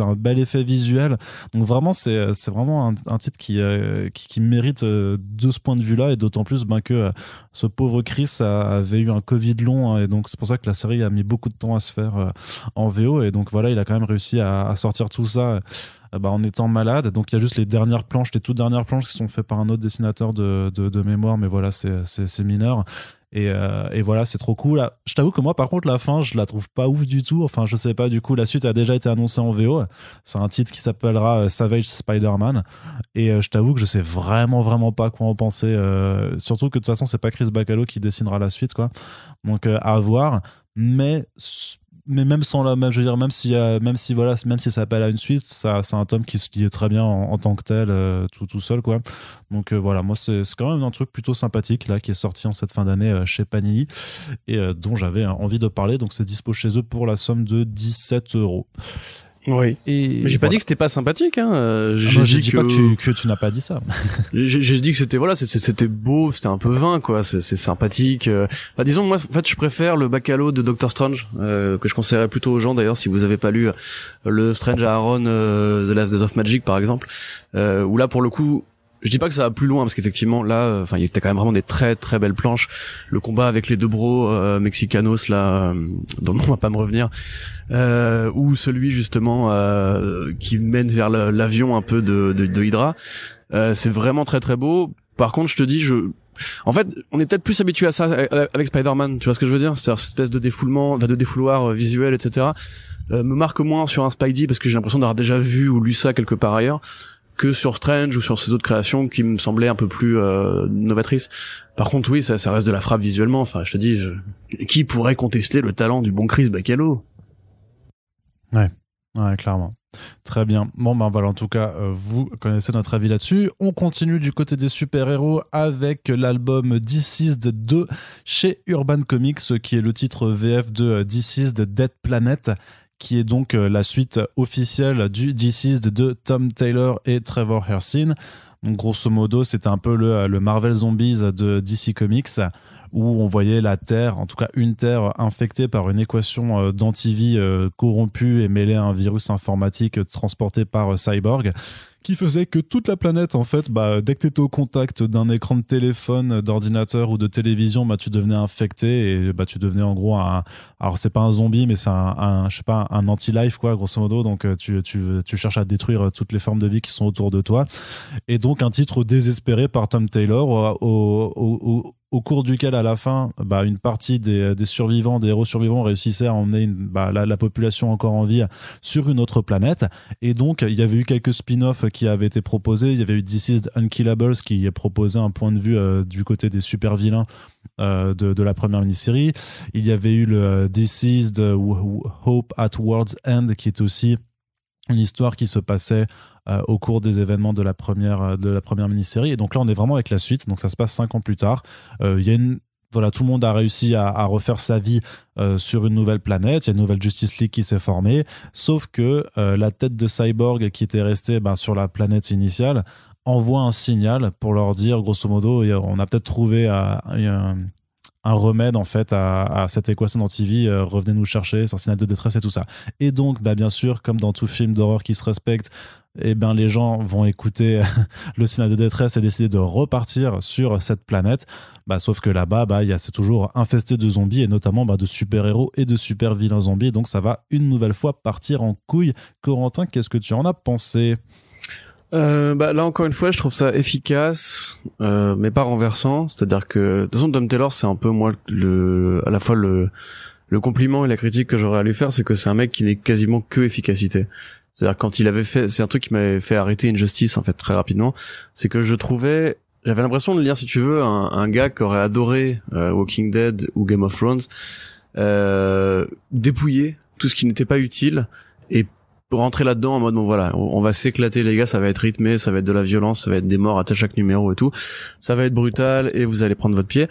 un bel effet visuel. Donc vraiment c'est vraiment un titre qui mérite de ce point de vue là, et d'autant plus que ce pauvre Chris avait eu un Covid long, hein, et donc c'est pour ça que la série a mis beaucoup de temps à se faire en VO, et donc voilà, il a quand même réussi à sortir tout ça en étant malade. Donc il y a juste les toutes dernières planches qui sont faites par un autre dessinateur de mémoire, mais voilà, c'est mineur. Et voilà, c'est trop cool. Je t'avoue que moi, par contre, la fin, je la trouve pas ouf du tout. Enfin, je sais pas, du coup, la suite a déjà été annoncée en VO. C'est un titre qui s'appellera Savage Spider-Man. Et je t'avoue que je sais vraiment, vraiment pas quoi en penser. Surtout que de toute façon, c'est pas Chris Bacalo qui dessinera la suite, quoi. Donc, à voir. Mais même sans je veux dire, même si ça appelle à une suite, c'est un tome qui se lit très bien en tant que tel, tout seul, quoi. Donc voilà, moi c'est quand même un truc plutôt sympathique là qui est sorti en cette fin d'année chez Panini, et dont j'avais envie de parler. Donc c'est dispo chez eux pour la somme de 17 €. Oui. Et mais j'ai pas dit que c'était pas sympathique, hein. J'ai dit pas que tu n'as pas dit ça. J'ai dit que c'était c'était beau, c'était un peu vain, quoi. C'est sympathique. Bah, disons, moi, en fait, je préfère le bac à l'eau de Doctor Strange, que je conseillerais plutôt aux gens, d'ailleurs, si vous avez pas lu le Strange Aaron, The Last Days of Magic, par exemple, où là, pour le coup, je dis pas que ça va plus loin, parce qu'effectivement, là, il y avait quand même vraiment des très très belles planches. Le combat avec les deux bros mexicanos, là, dont le nom va pas me revenir, ou celui justement qui mène vers l'avion un peu de Hydra. C'est vraiment très très beau. Par contre, je te dis, en fait, on est peut-être plus habitué à ça avec Spider-Man, tu vois ce que je veux dire? C'est-à-dire cette espèce de défoulement, de défouloir visuel, etc. Me marque moins sur un Spidey, parce que j'ai l'impression d'avoir déjà vu ou lu ça quelque part ailleurs, que sur Strange ou sur ces autres créations qui me semblaient un peu plus novatrices. Par contre, oui, ça reste de la frappe visuellement. Enfin, je te dis, qui pourrait contester le talent du bon Chris Bachalo? Ouais, clairement. Très bien. Bon, ben voilà, en tout cas, vous connaissez notre avis là-dessus. On continue du côté des super-héros avec l'album Deceased 2 chez Urban Comics, qui est le titre VF de Deceased Dead Planet, qui est donc la suite officielle du Deceased de Tom Taylor et Trevor Hairsine. Donc grosso modo, c'était un peu le Marvel Zombies de DC Comics, où on voyait la Terre, en tout cas une Terre infectée par une équation d'antivie corrompue et mêlée à un virus informatique transporté par Cyborg, qui faisait que toute la planète, en fait, dès que tu étais au contact d'un écran de téléphone, d'ordinateur ou de télévision, tu devenais infecté et tu devenais en gros alors c'est pas un zombie, mais c'est je sais pas, un anti-life, quoi, grosso modo. Donc tu cherches à détruire toutes les formes de vie qui sont autour de toi. Et donc un titre désespéré par Tom Taylor, au cours duquel, à la fin, une partie des survivants, des héros survivants, réussissaient à emmener la population encore en vie sur une autre planète. Et donc, il y avait eu quelques spin-offs qui avaient été proposés. Il y avait eu Deceased Unkillables qui proposait un point de vue du côté des super-vilains de la première mini-série. Il y avait eu le Deceased Hope at World's End, qui est aussi une histoire qui se passait au cours des événements de la première mini-série. Et donc là, on est vraiment avec la suite. Donc ça se passe 5 ans plus tard. Il y a tout le monde a réussi à refaire sa vie sur une nouvelle planète. Il y a une nouvelle Justice League qui s'est formée. Sauf que la tête de Cyborg qui était restée sur la planète initiale envoie un signal pour leur dire, grosso modo, on a peut-être trouvé un remède en fait à cette équation d'antivie, revenez nous chercher, c'est un signal de détresse et tout ça. Et donc bien sûr, comme dans tout film d'horreur qui se respecte, les gens vont écouter le signal de détresse et décider de repartir sur cette planète. Sauf que là-bas, c'est toujours infesté de zombies, et notamment de super-héros et de super-vilains zombies. Donc ça va une nouvelle fois partir en couille. Corentin, qu'est-ce que tu en as pensé ? Là encore une fois, je trouve ça efficace, mais pas renversant. C'est-à-dire que de toute façon, Tom Taylor, c'est un peu moi à la fois le compliment et la critique que j'aurais à lui faire, c'est que c'est un mec qui n'est quasiment que efficacité. C'est-à-dire quand il avait fait, c'est un truc qui m'avait fait arrêter Injustice en fait très rapidement, c'est que j'avais l'impression de lire, si tu veux, un gars qui aurait adoré Walking Dead ou Game of Thrones, dépouiller tout ce qui n'était pas utile et rentrer là-dedans en mode on va s'éclater les gars, ça va être rythmé, ça va être de la violence, ça va être des morts à chaque numéro et tout, ça va être brutal et vous allez prendre votre pied.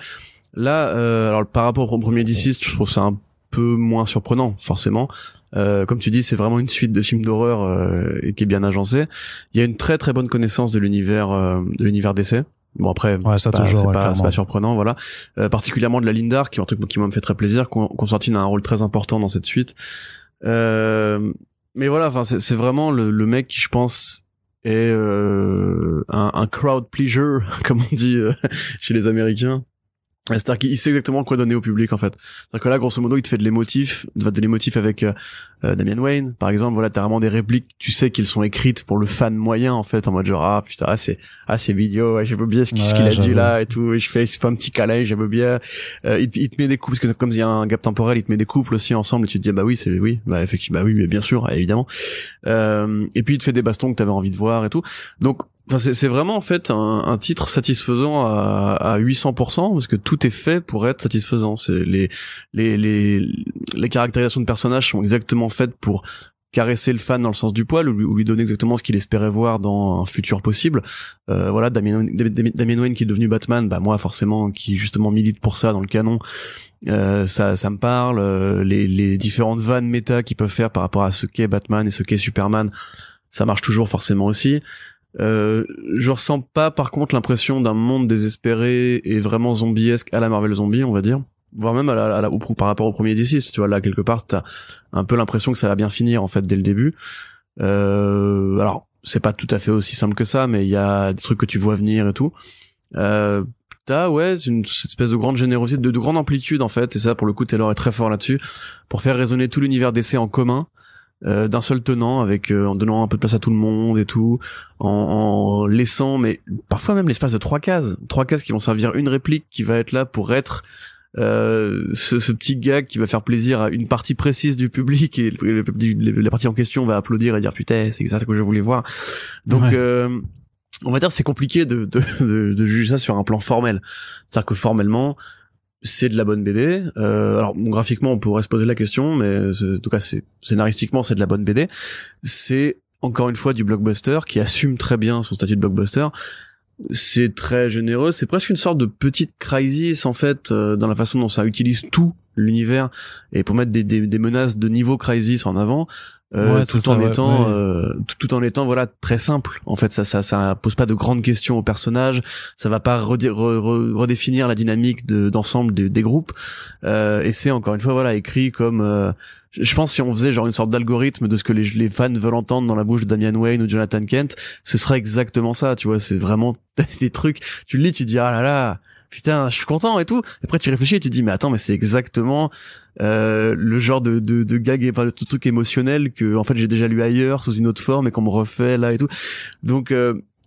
Là, alors par rapport au premier DC, je trouve ça un peu moins surprenant forcément. Comme tu dis, c'est vraiment une suite de films d'horreur et qui est bien agencée. Il y a une très très bonne connaissance de l'univers DC. Bon après, c'est pas surprenant, voilà. Particulièrement de la Lindar, qui est un truc qui m'a fait très plaisir. Constantine a un rôle très important dans cette suite. Mais voilà, c'est vraiment le mec qui, je pense, est un crowd pleaser, comme on dit chez les Américains. C'est-à-dire qu'il sait exactement quoi donner au public, en fait. C'est-à-dire que là, grosso modo, il te fait de l'émotif avec Damian Wayne, par exemple. Voilà, t'as vraiment des répliques, tu sais qu'ils sont écrites pour le fan moyen, en fait, en mode genre, putain, c'est vidéo, ouais, j'aime bien ce qu'il a dit là et tout, et il fait un petit câlin, j'aime bien. Il te met des couples, parce que comme il y a un gap temporel, il te met des couples aussi ensemble, et tu te dis, effectivement, oui, mais bien sûr, évidemment. Et puis il te fait des bastons que t'avais envie de voir et tout. Donc, c'est vraiment en fait un titre satisfaisant à 800%, parce que tout est fait pour être satisfaisant. C'est les caractérisations de personnages sont exactement faites pour caresser le fan dans le sens du poil ou lui donner exactement ce qu'il espérait voir dans un futur possible. Voilà, Damian Wayne qui est devenu Batman, bah moi forcément qui justement milite pour ça dans le canon, ça me parle. Les différentes vannes méta qu'ils peuvent faire par rapport à ce qu'est Batman et ce qu'est Superman, ça marche toujours forcément aussi. Je ressens pas par contre l'impression d'un monde désespéré et vraiment zombiesque à la Marvel Zombie, on va dire, voire même par rapport au premier DC, tu vois, là quelque part t'as un peu l'impression que ça va bien finir en fait dès le début. Alors c'est pas tout à fait aussi simple que ça, mais il y a des trucs que tu vois venir et tout. T'as cette espèce de grande générosité, de grande amplitude en fait, et ça pour le coup Taylor est très fort là-dessus pour faire résonner tout l'univers DC en commun. D'un seul tenant, avec en donnant un peu de place à tout le monde et tout, en laissant, mais parfois même l'espace de trois cases qui vont servir une réplique qui va être là pour être ce petit gag qui va faire plaisir à une partie précise du public, et la partie en question va applaudir et dire putain c'est ça que je voulais voir. Donc on va dire c'est compliqué de juger ça sur un plan formel, c'est-à-dire que formellement c'est de la bonne BD. Alors graphiquement on pourrait se poser la question, mais en tout cas scénaristiquement c'est de la bonne BD. C'est encore une fois du blockbuster qui assume très bien son statut de blockbuster. C'est très généreux, c'est presque une sorte de petite crisis en fait, dans la façon dont ça utilise tout l'univers et pour mettre des menaces de niveau crisis en avant. Tout en étant voilà très simple en fait, ça pose pas de grandes questions aux personnages, ça va pas redéfinir la dynamique d'ensemble des groupes, et c'est encore une fois voilà écrit comme je pense si on faisait genre une sorte d'algorithme de ce que les fans veulent entendre dans la bouche de Damian Wayne ou Jonathan Kent, ce serait exactement ça, tu vois, c'est vraiment des trucs, tu le lis, tu dis ah là là putain je suis content et tout, après tu réfléchis et tu dis mais attends mais c'est exactement le genre de gag et enfin de tout truc émotionnel que en fait j'ai déjà lu ailleurs sous une autre forme et qu'on me refait là et tout. Donc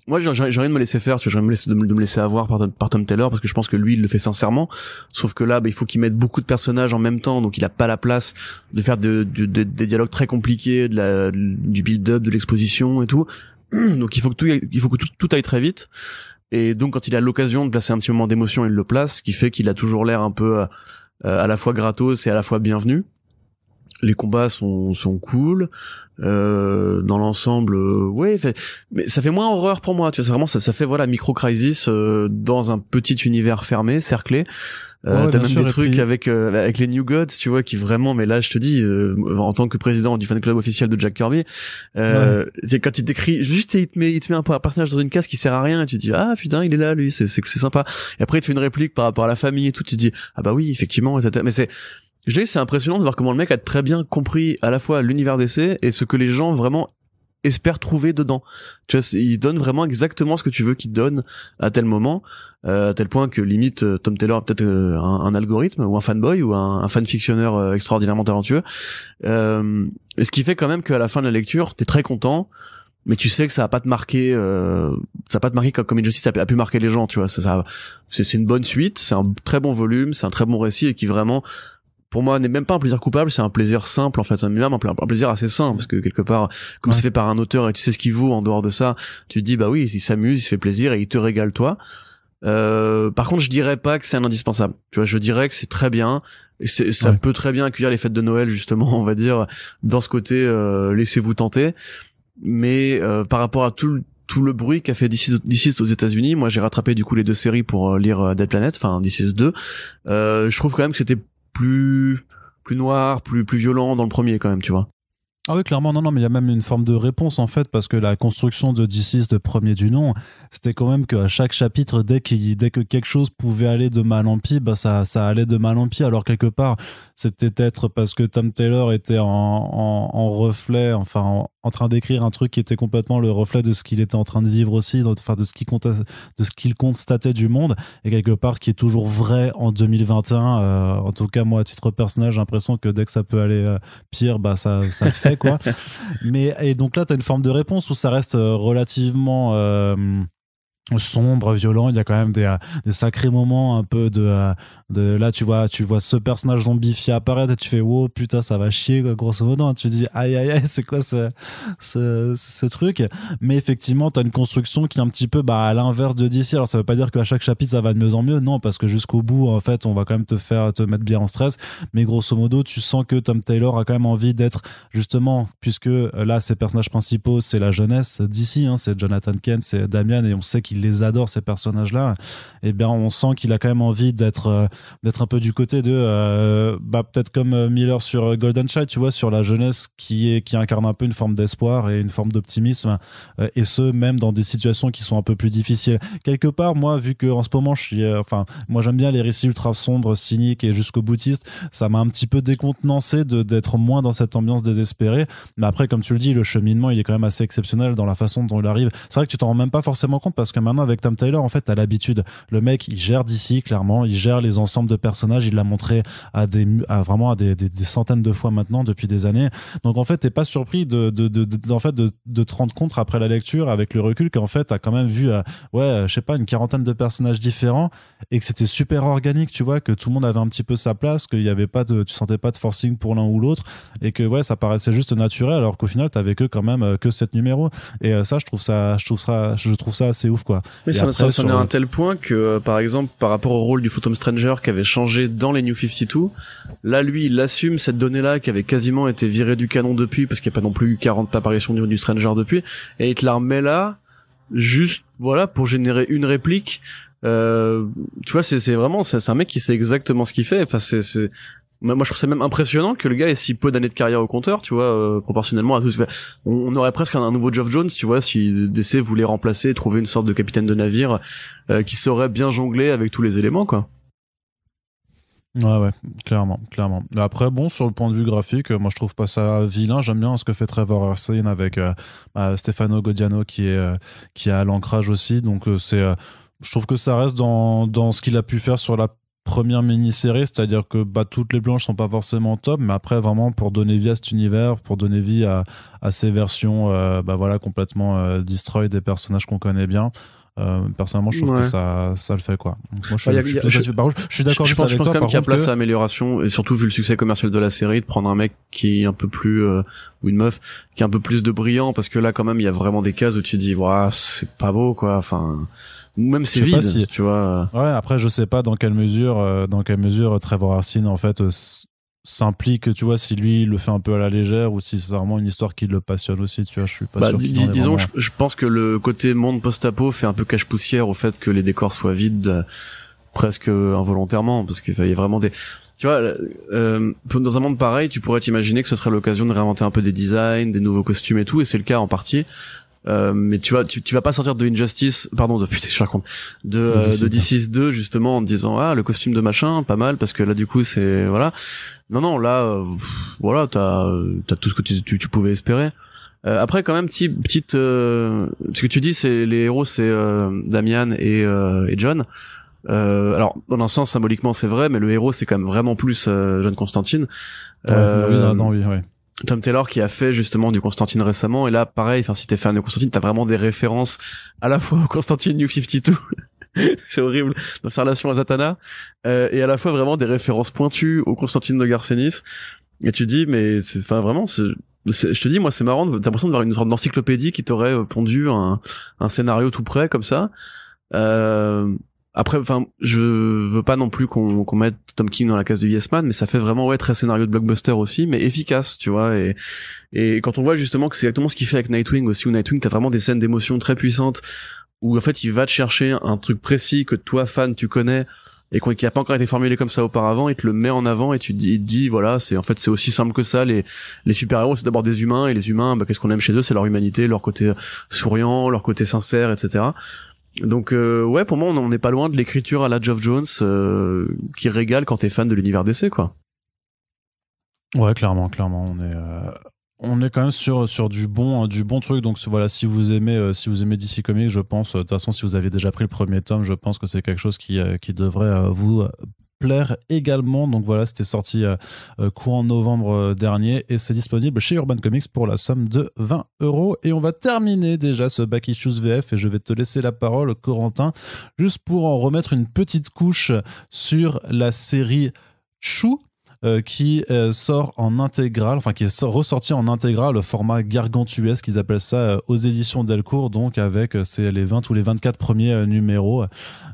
moi j'ai envie de me laisser faire, tu vois, de me laisser avoir par Tom Taylor parce que je pense que lui il le fait sincèrement, sauf que là il faut qu'il mette beaucoup de personnages en même temps, donc il a pas la place de faire des dialogues très compliqués, du build-up, de l'exposition et tout. Donc il faut que tout aille très vite. Et donc quand il a l'occasion de placer un petit moment d'émotion, il le place, ce qui fait qu'il a toujours l'air un peu à la fois gratos et à la fois bienvenu. Les combats sont cool, dans l'ensemble mais ça fait moins horreur pour moi, tu vois, c'est vraiment ça fait voilà micro crisis dans un petit univers fermé, cerclé. T'as même des trucs avec les New Gods, tu vois, qui vraiment, mais là je te dis en tant que président du fan club officiel de Jack Kirby, c'est quand il t'écrit juste il te met un personnage dans une case qui sert à rien et tu te dis ah putain il est là lui, c'est sympa, et après il te fait une réplique par rapport à la famille et tout, tu te dis ah bah oui effectivement, etc. Mais c'est impressionnant de voir comment le mec a très bien compris à la fois l'univers DC et ce que les gens vraiment espèrent trouver dedans. Tu vois, il donne vraiment exactement ce que tu veux qu'il donne à tel moment, à tel point que limite Tom Taylor a peut-être un algorithme ou un fanboy ou un fanfictionneur extraordinairement talentueux. Et ce qui fait quand même qu'à la fin de la lecture, t'es très content, mais tu sais que ça va pas te marquer, comme Injustice a pu marquer les gens, tu vois. C'est une bonne suite, c'est un très bon volume, c'est un très bon récit et qui vraiment pour moi n'est même pas un plaisir coupable, c'est un plaisir simple en fait, même un plaisir assez sain, parce que quelque part comme c'est fait par un auteur et tu sais ce qu'il vaut en dehors de ça, tu te dis bah oui il s'amuse, il se fait plaisir et il te régale toi. Par contre je dirais pas que c'est un indispensable, tu vois, je dirais que c'est très bien et ça peut très bien accueillir les fêtes de Noël justement, on va dire, dans ce côté laissez-vous tenter, mais par rapport à tout le bruit qu'a fait DC aux États-Unis, moi j'ai rattrapé du coup les deux séries pour lire Dead Planet, enfin DC 2, je trouve quand même que c'était plus noir, plus violent dans le premier quand même, tu vois. Ah oui, clairement, non, mais il y a même une forme de réponse en fait, parce que la construction de DC de premier du nom, c'était quand même qu'à chaque chapitre, dès que quelque chose pouvait aller de mal en pis, bah ça allait de mal en pis. Alors quelque part, c'est peut-être parce que Tom Taylor était en reflet, enfin en train d'écrire un truc qui était complètement le reflet de ce qu'il était en train de vivre aussi, enfin de ce qu'il constatait du monde, et quelque part qui est toujours vrai en 2021. En tout cas, moi, à titre personnel, j'ai l'impression que dès que ça peut aller pire, bah ça le fait, quoi. Mais et donc là, t'as une forme de réponse où ça reste relativement sombre, violent. Il y a quand même des sacrés moments un peu de là, tu vois ce personnage zombifié apparaître et tu fais wow, putain, ça va chier, quoi, grosso modo, hein. Tu te dis aïe aïe aïe, c'est quoi ce truc. Mais effectivement, t'as une construction qui est un petit peu à l'inverse de DC. Alors ça veut pas dire qu'à chaque chapitre ça va de mieux en mieux, non, parce que jusqu'au bout, en fait, on va quand même te mettre bien en stress. Mais grosso modo, tu sens que Tom Taylor a quand même envie d'être, justement, puisque là ses personnages principaux c'est la jeunesse d'ici, hein, c'est Jonathan Kent, c'est Damian, et on sait qu'il les adore, ces personnages là. Et bien on sent qu'il a quand même envie d'être un peu du côté de peut-être comme Miller sur Golden Child, tu vois, sur la jeunesse qui incarne un peu une forme d'espoir et une forme d'optimisme, et ce même dans des situations qui sont un peu plus difficiles. Quelque part, moi, vu que en ce moment je suis moi j'aime bien les récits ultra sombres, cyniques et jusqu'au boutiste, ça m'a un petit peu décontenancé d'être moins dans cette ambiance désespérée. Mais après, comme tu le dis, le cheminement il est quand même assez exceptionnel dans la façon dont il arrive. C'est vrai que tu t'en rends même pas forcément compte, parce que maintenant avec Tom Taylor, en fait, t'as l'habitude. Le mec, il gère DC, clairement, il gère les ensembles de personnages, il l'a montré vraiment à des centaines de fois maintenant depuis des années. Donc en fait, t'es pas surpris de te rendre compte après la lecture, avec le recul, qu'en fait t'as quand même vu je sais pas, une quarantaine de personnages différents, et que c'était super organique, tu vois, que tout le monde avait un petit peu sa place, qu'il y avait pas tu sentais pas de forcing pour l'un ou l'autre, et que ça paraissait juste naturel, alors qu'au final t'avais quand même que 7 numéros. Et ça, je trouve ça assez ouf, quoi. Mais ça en est à un tel point que par exemple par rapport au rôle du Phantom Stranger qui avait changé dans les New 52, là lui il assume cette donnée-là qui avait quasiment été virée du canon depuis, parce qu'il n'y a pas non plus eu 40 apparitions du Stranger depuis, et il te la remet là juste pour générer une réplique. Tu vois, c'est vraiment c'est un mec qui sait exactement ce qu'il fait. Enfin moi je trouve ça même impressionnant que le gars ait si peu d'années de carrière au compteur, tu vois, proportionnellement à tout. On aurait presque un nouveau Geoff Jones, tu vois, si DC voulait remplacer, trouver une sorte de capitaine de navire qui saurait bien jongler avec tous les éléments, quoi. Ouais, clairement. Après, bon, sur le point de vue graphique, moi je trouve pas ça vilain. J'aime bien ce que fait Trevor Hurstyn avec Stefano Gaudiano qui est à l'ancrage aussi. Donc je trouve que ça reste dans ce qu'il a pu faire sur la première mini-série, c'est-à-dire que toutes les planches sont pas forcément top, mais après vraiment pour donner vie à cet univers, pour donner vie à ces versions complètement destroy des personnages qu'on connaît bien. Personnellement, je trouve que ça le fait, quoi. Donc, moi, je suis d'accord. Je pense quand même qu'il y a place à amélioration, et surtout vu le succès commercial de la série, de prendre un mec qui est un peu plus ou une meuf qui est un peu plus de brillant, parce que là quand même il y a vraiment des cases où tu te dis c'est pas beau, quoi. Enfin, même c'est vide, tu vois. Ouais, après je sais pas dans quelle mesure Trevor Hurstyn en fait s'implique, tu vois, si lui il le fait un peu à la légère, ou si c'est vraiment une histoire qui le passionne aussi, tu vois. Je suis pas sûr. Disons que je pense que le côté monde post-apo fait un peu cache-poussière au fait que les décors soient vides presque involontairement, parce qu'il y a vraiment des, tu vois, dans un monde pareil, tu pourrais t'imaginer que ce serait l'occasion de réinventer un peu des designs, des nouveaux costumes et tout, et c'est le cas en partie. Mais tu vas pas sortir de Injustice, pardon, de DC 2 justement en te disant le costume de machin pas mal, parce que là du coup c'est non là t'as tout ce que tu pouvais espérer. Après quand même petite ce que tu dis, c'est les héros, c'est Damian et John. Alors dans un sens symboliquement c'est vrai, mais le héros c'est quand même vraiment plus John Constantine. Oui. Tom Taylor qui a fait justement du Constantine récemment, et là pareil, si t'es fan de Constantine, t'as vraiment des références à la fois au Constantine New 52 c'est horrible dans sa relation à Zatanna, et à la fois vraiment des références pointues au Constantine de Garcenis, et tu dis mais je te dis, moi c'est marrant, t'as l'impression de voir une sorte d'encyclopédie qui t'aurait pondu un scénario tout prêt comme ça. Après, je veux pas non plus qu'on mette Tom King dans la case de Yes Man, mais ça fait vraiment très scénario de blockbuster aussi, mais efficace, tu vois. Et quand on voit justement que c'est exactement ce qu'il fait avec Nightwing aussi, où Nightwing t'as vraiment des scènes d'émotion très puissantes, où en fait il va te chercher un truc précis que toi fan tu connais et qui a pas encore été formulé comme ça auparavant, et te le met en avant, et il te dit voilà, c'est aussi simple que ça. Les super héros c'est d'abord des humains, et les humains qu'est-ce qu'on aime chez eux, c'est leur humanité, leur côté souriant, leur côté sincère, etc. Donc pour moi on n'est pas loin de l'écriture à la Geoff Jones qui régale quand t'es fan de l'univers DC, quoi. Ouais, clairement on est quand même sur du bon truc. Donc voilà, si vous aimez DC Comics, je pense de toute façon, si vous avez déjà pris le premier tome, je pense que c'est quelque chose qui devrait vous plaire également. Donc voilà, c'était sorti courant novembre dernier et c'est disponible chez Urban Comics pour la somme de 20€. Et on va terminer déjà ce Back Issues VF et je vais te laisser la parole, Corentin, juste pour en remettre une petite couche sur la série Chou. Qui sort en intégrale, enfin qui est ressorti en intégrale, le format gargantuesque, qu'ils appellent ça, aux éditions Delcourt, donc avec c'est les 20 ou les 24 premiers numéros,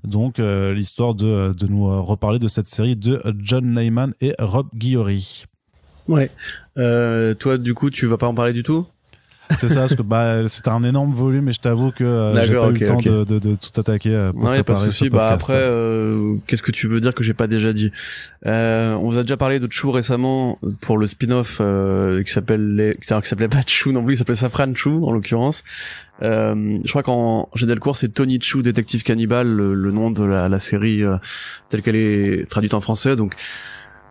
donc l'histoire de nous reparler de cette série de John Layman et Rob Guillory. Ouais. Toi, du coup, tu vas pas en parler du tout? C'est ça, parce que c'était un énorme volume et je t'avoue que j'ai pas eu le temps de tout attaquer pour non, y a pas de préparer souci. ce podcast. Après, qu'est-ce que tu veux dire que j'ai pas déjà dit? On vous a déjà parlé de Chou récemment pour le spin-off qui s'appelait pas Chou non plus, il s'appelait Safran Chou en l'occurrence. Je crois qu'en chez Delcourt c'est Tony Chou détective cannibale, le nom de la série telle qu'elle est traduite en français. Donc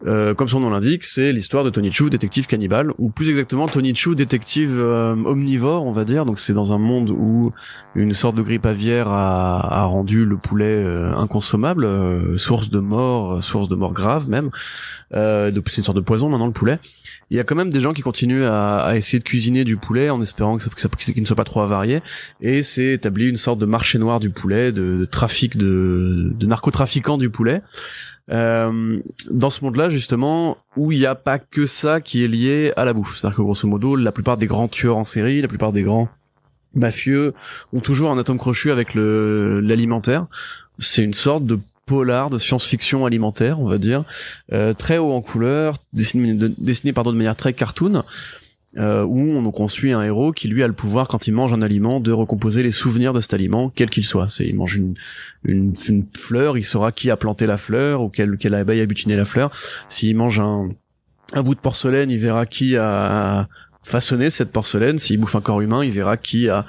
comme son nom l'indique, c'est l'histoire de Tony Chou, détective cannibale, ou plus exactement Tony Chou, détective omnivore, on va dire. Donc c'est dans un monde où une sorte de grippe aviaire a rendu le poulet inconsommable, source de mort grave même. C'est une sorte de poison maintenant le poulet. Il y a quand même des gens qui continuent à essayer de cuisiner du poulet en espérant qu'il ne soit pas trop avarié, et c'est établi une sorte de marché noir du poulet, de trafic de narcotrafiquants du poulet. Dans ce monde-là justement où il n'y a pas que ça qui est lié à la bouffe, c'est-à-dire que grosso modo la plupart des grands tueurs en série, la plupart des grands mafieux ont toujours un atome crochu avec l'alimentaire. C'est une sorte de polar de science-fiction alimentaire, on va dire, très haut en couleur, dessiné de manière très cartoon. Où on suit un héros qui lui a le pouvoir quand il mange un aliment de recomposer les souvenirs de cet aliment quel qu'il soit. Il mange une fleur, il saura qui a planté la fleur ou quelle abeille a butiné la fleur. S'il mange un bout de porcelaine, il verra qui a façonné cette porcelaine. S'il bouffe un corps humain, il verra qui a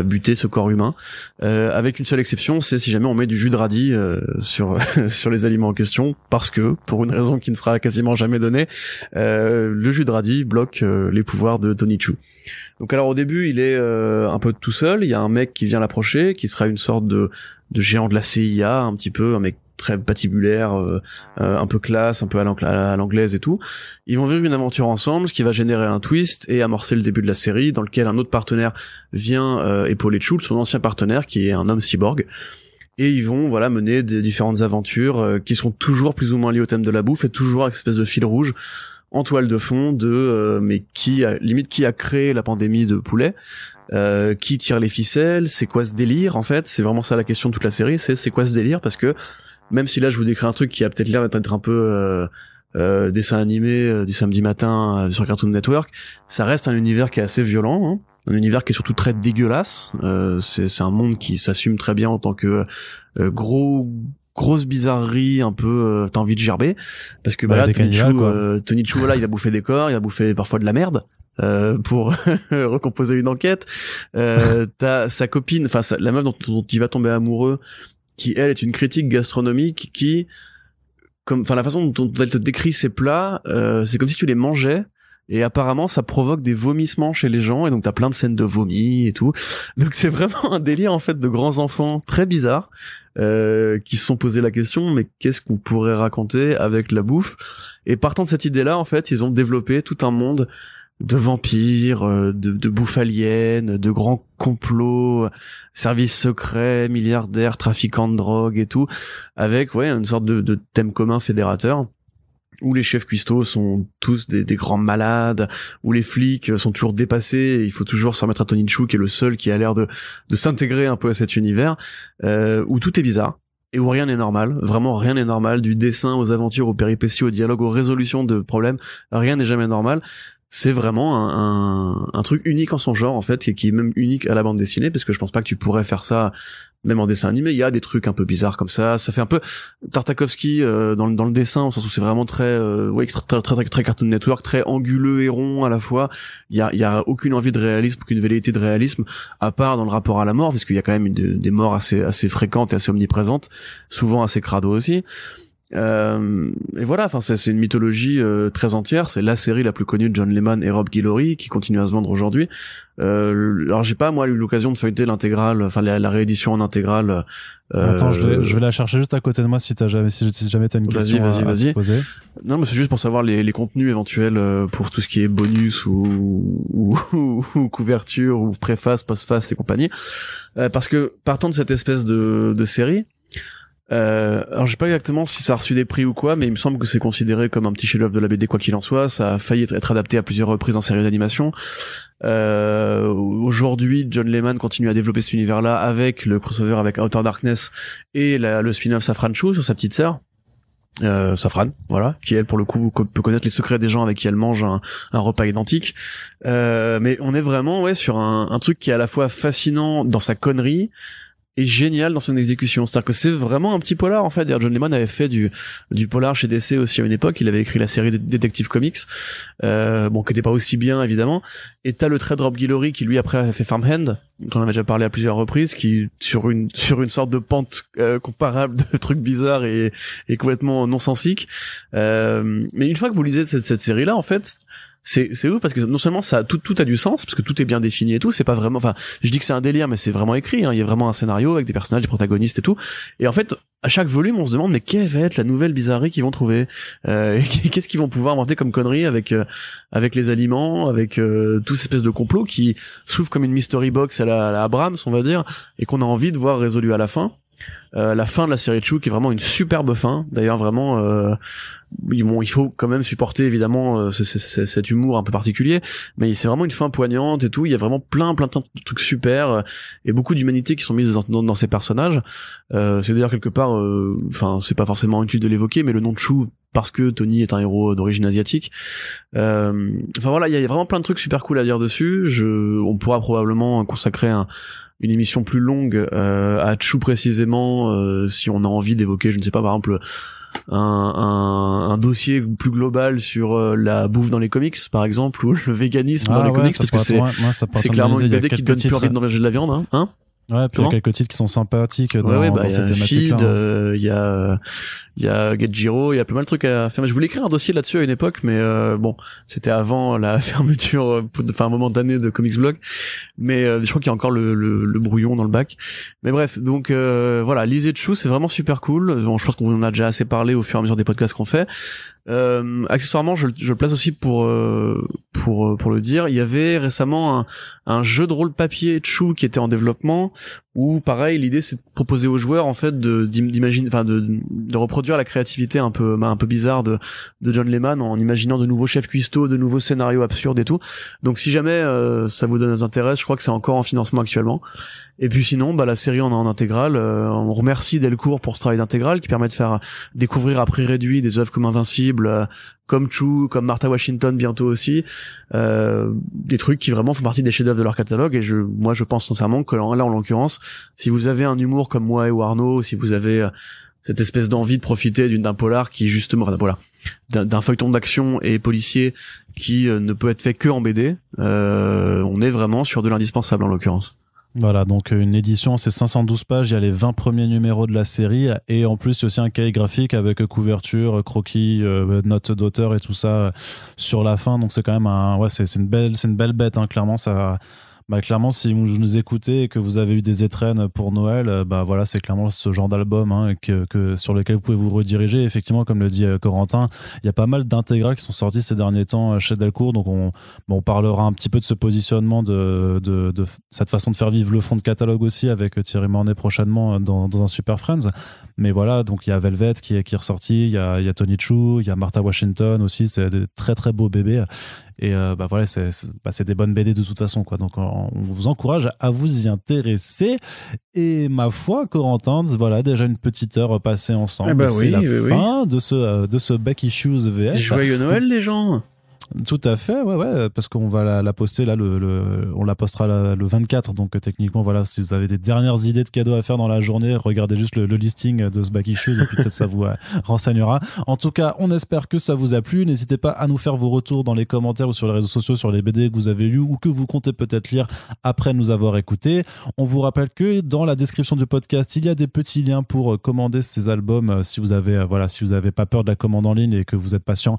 buté ce corps humain. Avec une seule exception, c'est si jamais on met du jus de radis sur sur les aliments en question, parce que pour une raison qui ne sera quasiment jamais donnée, le jus de radis bloque les pouvoirs de Tony Chou. Donc alors au début, il est un peu tout seul. Il y a un mec qui vient l'approcher, qui sera une sorte de géant de la CIA, un petit peu, un mec très patibulaire, un peu classe, un peu à l'anglaise et tout. Ils vont vivre une aventure ensemble, ce qui va générer un twist et amorcer le début de la série, dans lequel un autre partenaire vient épauler Chou, son ancien partenaire, qui est un homme cyborg. Et ils vont mener des différentes aventures qui seront toujours plus ou moins liées au thème de la bouffe et toujours avec une espèce de fil rouge en toile de fond mais qui a créé la pandémie de poulet, qui tire les ficelles, c'est quoi ce délire en fait, c'est vraiment ça la question de toute la série, c'est quoi ce délire, parce que même si là je vous décris un truc qui a peut-être l'air d'être un peu dessin animé du samedi matin sur Cartoon Network, ça reste un univers qui est assez violent, hein. Un univers qui est surtout très dégueulasse. C'est un monde qui s'assume très bien en tant que grosse bizarrerie, un peu t'as envie de gerber, parce que là Tony Chou voilà, il va bouffer des corps, il va bouffer parfois de la merde pour recomposer une enquête. T'as sa copine, enfin la meuf dont il va tomber amoureux, qui elle est une critique gastronomique qui, la façon dont elle te décrit ses plats, c'est comme si tu les mangeais, et apparemment ça provoque des vomissements chez les gens, et donc t'as plein de scènes de vomi et tout. Donc c'est vraiment un délire en fait de grands enfants très bizarre, qui se sont posé la question, mais qu'est-ce qu'on pourrait raconter avec la bouffe? Et partant de cette idée-là, en fait, ils ont développé tout un monde de vampires, de bouffe alien, de grands complots, services secrets, milliardaires, trafiquants de drogue et tout, avec une sorte de thème commun fédérateur, où les chefs cuistots sont tous des grands malades, où les flics sont toujours dépassés, et il faut toujours se remettre à Tony Chou, qui est le seul qui a l'air de s'intégrer un peu à cet univers, où tout est bizarre, et où rien n'est normal, vraiment rien n'est normal, du dessin aux aventures, aux péripéties, aux dialogues, aux résolutions de problèmes, rien n'est jamais normal. C'est vraiment un truc unique en son genre en fait, et qui est même unique à la bande dessinée, parce que je pense pas que tu pourrais faire ça même en dessin animé. Il y a des trucs un peu bizarres comme ça fait un peu Tartakovsky dans le dessin, au sens où c'est vraiment très très Cartoon Network, très anguleux et rond à la fois. Il y a aucune envie de réalisme, aucune velléité de réalisme, à part dans le rapport à la mort, parce qu'il y a quand même des morts assez fréquentes et assez omniprésentes, souvent assez crado aussi. Et voilà, enfin c'est une mythologie très entière. C'est la série la plus connue de John Layman et Rob Guillory qui continue à se vendre aujourd'hui. Alors j'ai pas moi eu l'occasion de feuilleter l'intégrale, enfin la réédition en intégrale. Attends, je vais la chercher juste à côté de moi si jamais t'as une question à te poser. Non, mais c'est juste pour savoir les contenus éventuels pour tout ce qui est bonus ou couverture ou préface, postface et compagnie. Parce que partant de cette espèce de série. Alors je sais pas exactement si ça a reçu des prix ou quoi, mais il me semble que c'est considéré comme un petit chef-d'œuvre de la BD quoi qu'il en soit. Ça a failli être adapté à plusieurs reprises en série d'animation. Aujourd'hui, John Layman continue à développer cet univers-là avec le crossover avec Outer Darkness et le spin-off Safran Shoe sur sa petite sœur. Safran, voilà, qui elle pour le coup peut connaître les secrets des gens avec qui elle mange un repas identique. Mais on est vraiment sur un truc qui est à la fois fascinant dans sa connerie et génial dans son exécution. C'est-à-dire que c'est vraiment un petit polar en fait. D'ailleurs, John Layman avait fait du polar chez DC aussi à une époque. Il avait écrit la série Detective Comics, qui était pas aussi bien évidemment. Et t'as le trait de Rob Guillory qui lui après a fait Farmhand, qu'on avait déjà parlé à plusieurs reprises, qui sur une sorte de pente comparable de trucs bizarres et complètement non-sensiques. Mais une fois que vous lisez cette série-là, en fait, c'est ouf parce que non seulement ça tout a du sens parce que tout est bien défini et tout, c'est pas vraiment, enfin je dis que c'est un délire mais c'est vraiment écrit, hein, il y a vraiment un scénario avec des personnages, des protagonistes et tout, et en fait à chaque volume on se demande mais quelle va être la nouvelle bizarrerie qu'ils vont trouver, qu'est-ce qu'ils vont pouvoir inventer comme conneries avec les aliments, avec toute cette espèce de complot qui s'ouvre comme une mystery box à la Abrams on va dire, et qu'on a envie de voir résolu à la fin. La fin de la série de Chou qui est vraiment une superbe fin, d'ailleurs vraiment il faut quand même supporter évidemment cet humour un peu particulier, mais c'est vraiment une fin poignante et tout, il y a vraiment plein de trucs super et beaucoup d'humanité qui sont mises dans ces personnages. C'est d'ailleurs quelque part enfin c'est pas forcément utile de l'évoquer, mais le nom de Chou parce que Tony est un héros d'origine asiatique. Enfin voilà, il y a vraiment plein de trucs super cool à dire dessus. On pourra probablement consacrer une émission plus longue à Chou précisément si on a envie d'évoquer, je ne sais pas, par exemple un dossier plus global sur la bouffe dans les comics par exemple, ou le véganisme dans les comics, parce que c'est clairement une BD qui donne plus envie de manger de la viande, hein. Ouais, puis il y a quelques titres qui sont sympathiques dans cette thématique-là. Il y a Getjiro, il y a pas mal de trucs à faire. Je voulais écrire un dossier là-dessus à une époque, mais bon, c'était avant la fermeture, enfin un moment d'année de Comics Blog. Mais je crois qu'il y a encore le brouillon dans le bac. Mais bref, donc voilà, lisez Chou, c'est vraiment super cool. Bon, je pense qu'on en a déjà assez parlé au fur et à mesure des podcasts qu'on fait. Accessoirement, je le place aussi pour le dire. Il y avait récemment un jeu de rôle papier Chou qui était en développement, où pareil, l'idée c'est de proposer aux joueurs en fait d'imaginer, enfin de reproduire la créativité un peu bizarre de John Layman en imaginant de nouveaux chefs cuistots, de nouveaux scénarios absurdes et tout. Donc si jamais ça vous intéresse, je crois que c'est encore en financement actuellement. Et puis sinon, la série on est en intégrale. On remercie Delcourt pour ce travail d'intégrale qui permet de faire découvrir à prix réduit des œuvres comme Invincible, comme Chou, comme Martha Washington bientôt aussi, des trucs qui vraiment font partie des chefs-d'œuvre de leur catalogue. Et moi je pense sincèrement que là en l'occurrence, si vous avez un humour comme moi ou Arnaud, si vous avez cette espèce d'envie de profiter d'un polar qui justement, d'un feuilleton d'action et policier qui ne peut être fait que en BD, on est vraiment sur de l'indispensable en l'occurrence. Voilà, donc une édition, c'est 512 pages, il y a les 20 premiers numéros de la série, et en plus il y a aussi un cahier graphique avec couverture, croquis, notes d'auteur et tout ça sur la fin, donc c'est quand même c'est une belle bête, hein, clairement ça. Clairement, si vous nous écoutez et que vous avez eu des étrennes pour Noël, voilà, c'est clairement ce genre d'album, hein, sur lequel vous pouvez vous rediriger. Effectivement, comme le dit Corentin, il y a pas mal d'intégrales qui sont sorties ces derniers temps chez Delcourt, donc on parlera un petit peu de ce positionnement, de cette façon de faire vivre le fond de catalogue aussi avec Thierry Mornay prochainement dans un Super Friends. Mais voilà, donc il y a Velvet qui est ressorti, il y a Tony Chou, il y a Martha Washington aussi, c'est des très très beaux bébés. Et voilà, c'est des bonnes BD de toute façon, quoi. Donc on vous encourage à vous y intéresser. Et ma foi, Corentin, voilà, déjà une petite heure passée ensemble. C'est la fin de ce Back Issues VF. Joyeux Noël les gens. Tout à fait, ouais, parce qu'on va la poster là, on la postera le 24, donc techniquement, voilà, si vous avez des dernières idées de cadeaux à faire dans la journée, regardez juste le listing de ce Back Issues et puis peut-être ça vous renseignera. En tout cas, on espère que ça vous a plu. N'hésitez pas à nous faire vos retours dans les commentaires ou sur les réseaux sociaux sur les BD que vous avez lus ou que vous comptez peut-être lire après nous avoir écoutés. On vous rappelle que dans la description du podcast, il y a des petits liens pour commander ces albums si vous avez pas peur de la commande en ligne et que vous êtes patient,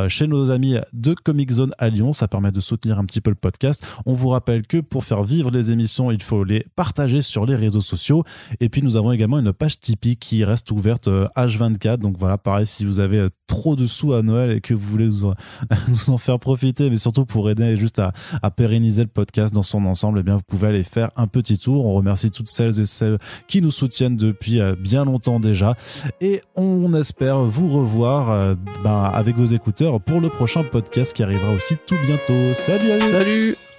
chez nos amis de Comic Zone à Lyon, ça permet de soutenir un petit peu le podcast. On vous rappelle que pour faire vivre les émissions, il faut les partager sur les réseaux sociaux. Et puis nous avons également une page Tipeee qui reste ouverte H24. Donc voilà, pareil, si vous avez trop de sous à Noël et que vous voulez nous en faire profiter, mais surtout pour aider juste à pérenniser le podcast dans son ensemble, eh bien vous pouvez aller faire un petit tour. On remercie toutes celles et celles qui nous soutiennent depuis bien longtemps déjà. Et on espère vous revoir avec vos écouteurs pour le prochain podcast qui arrivera aussi tout bientôt. Salut!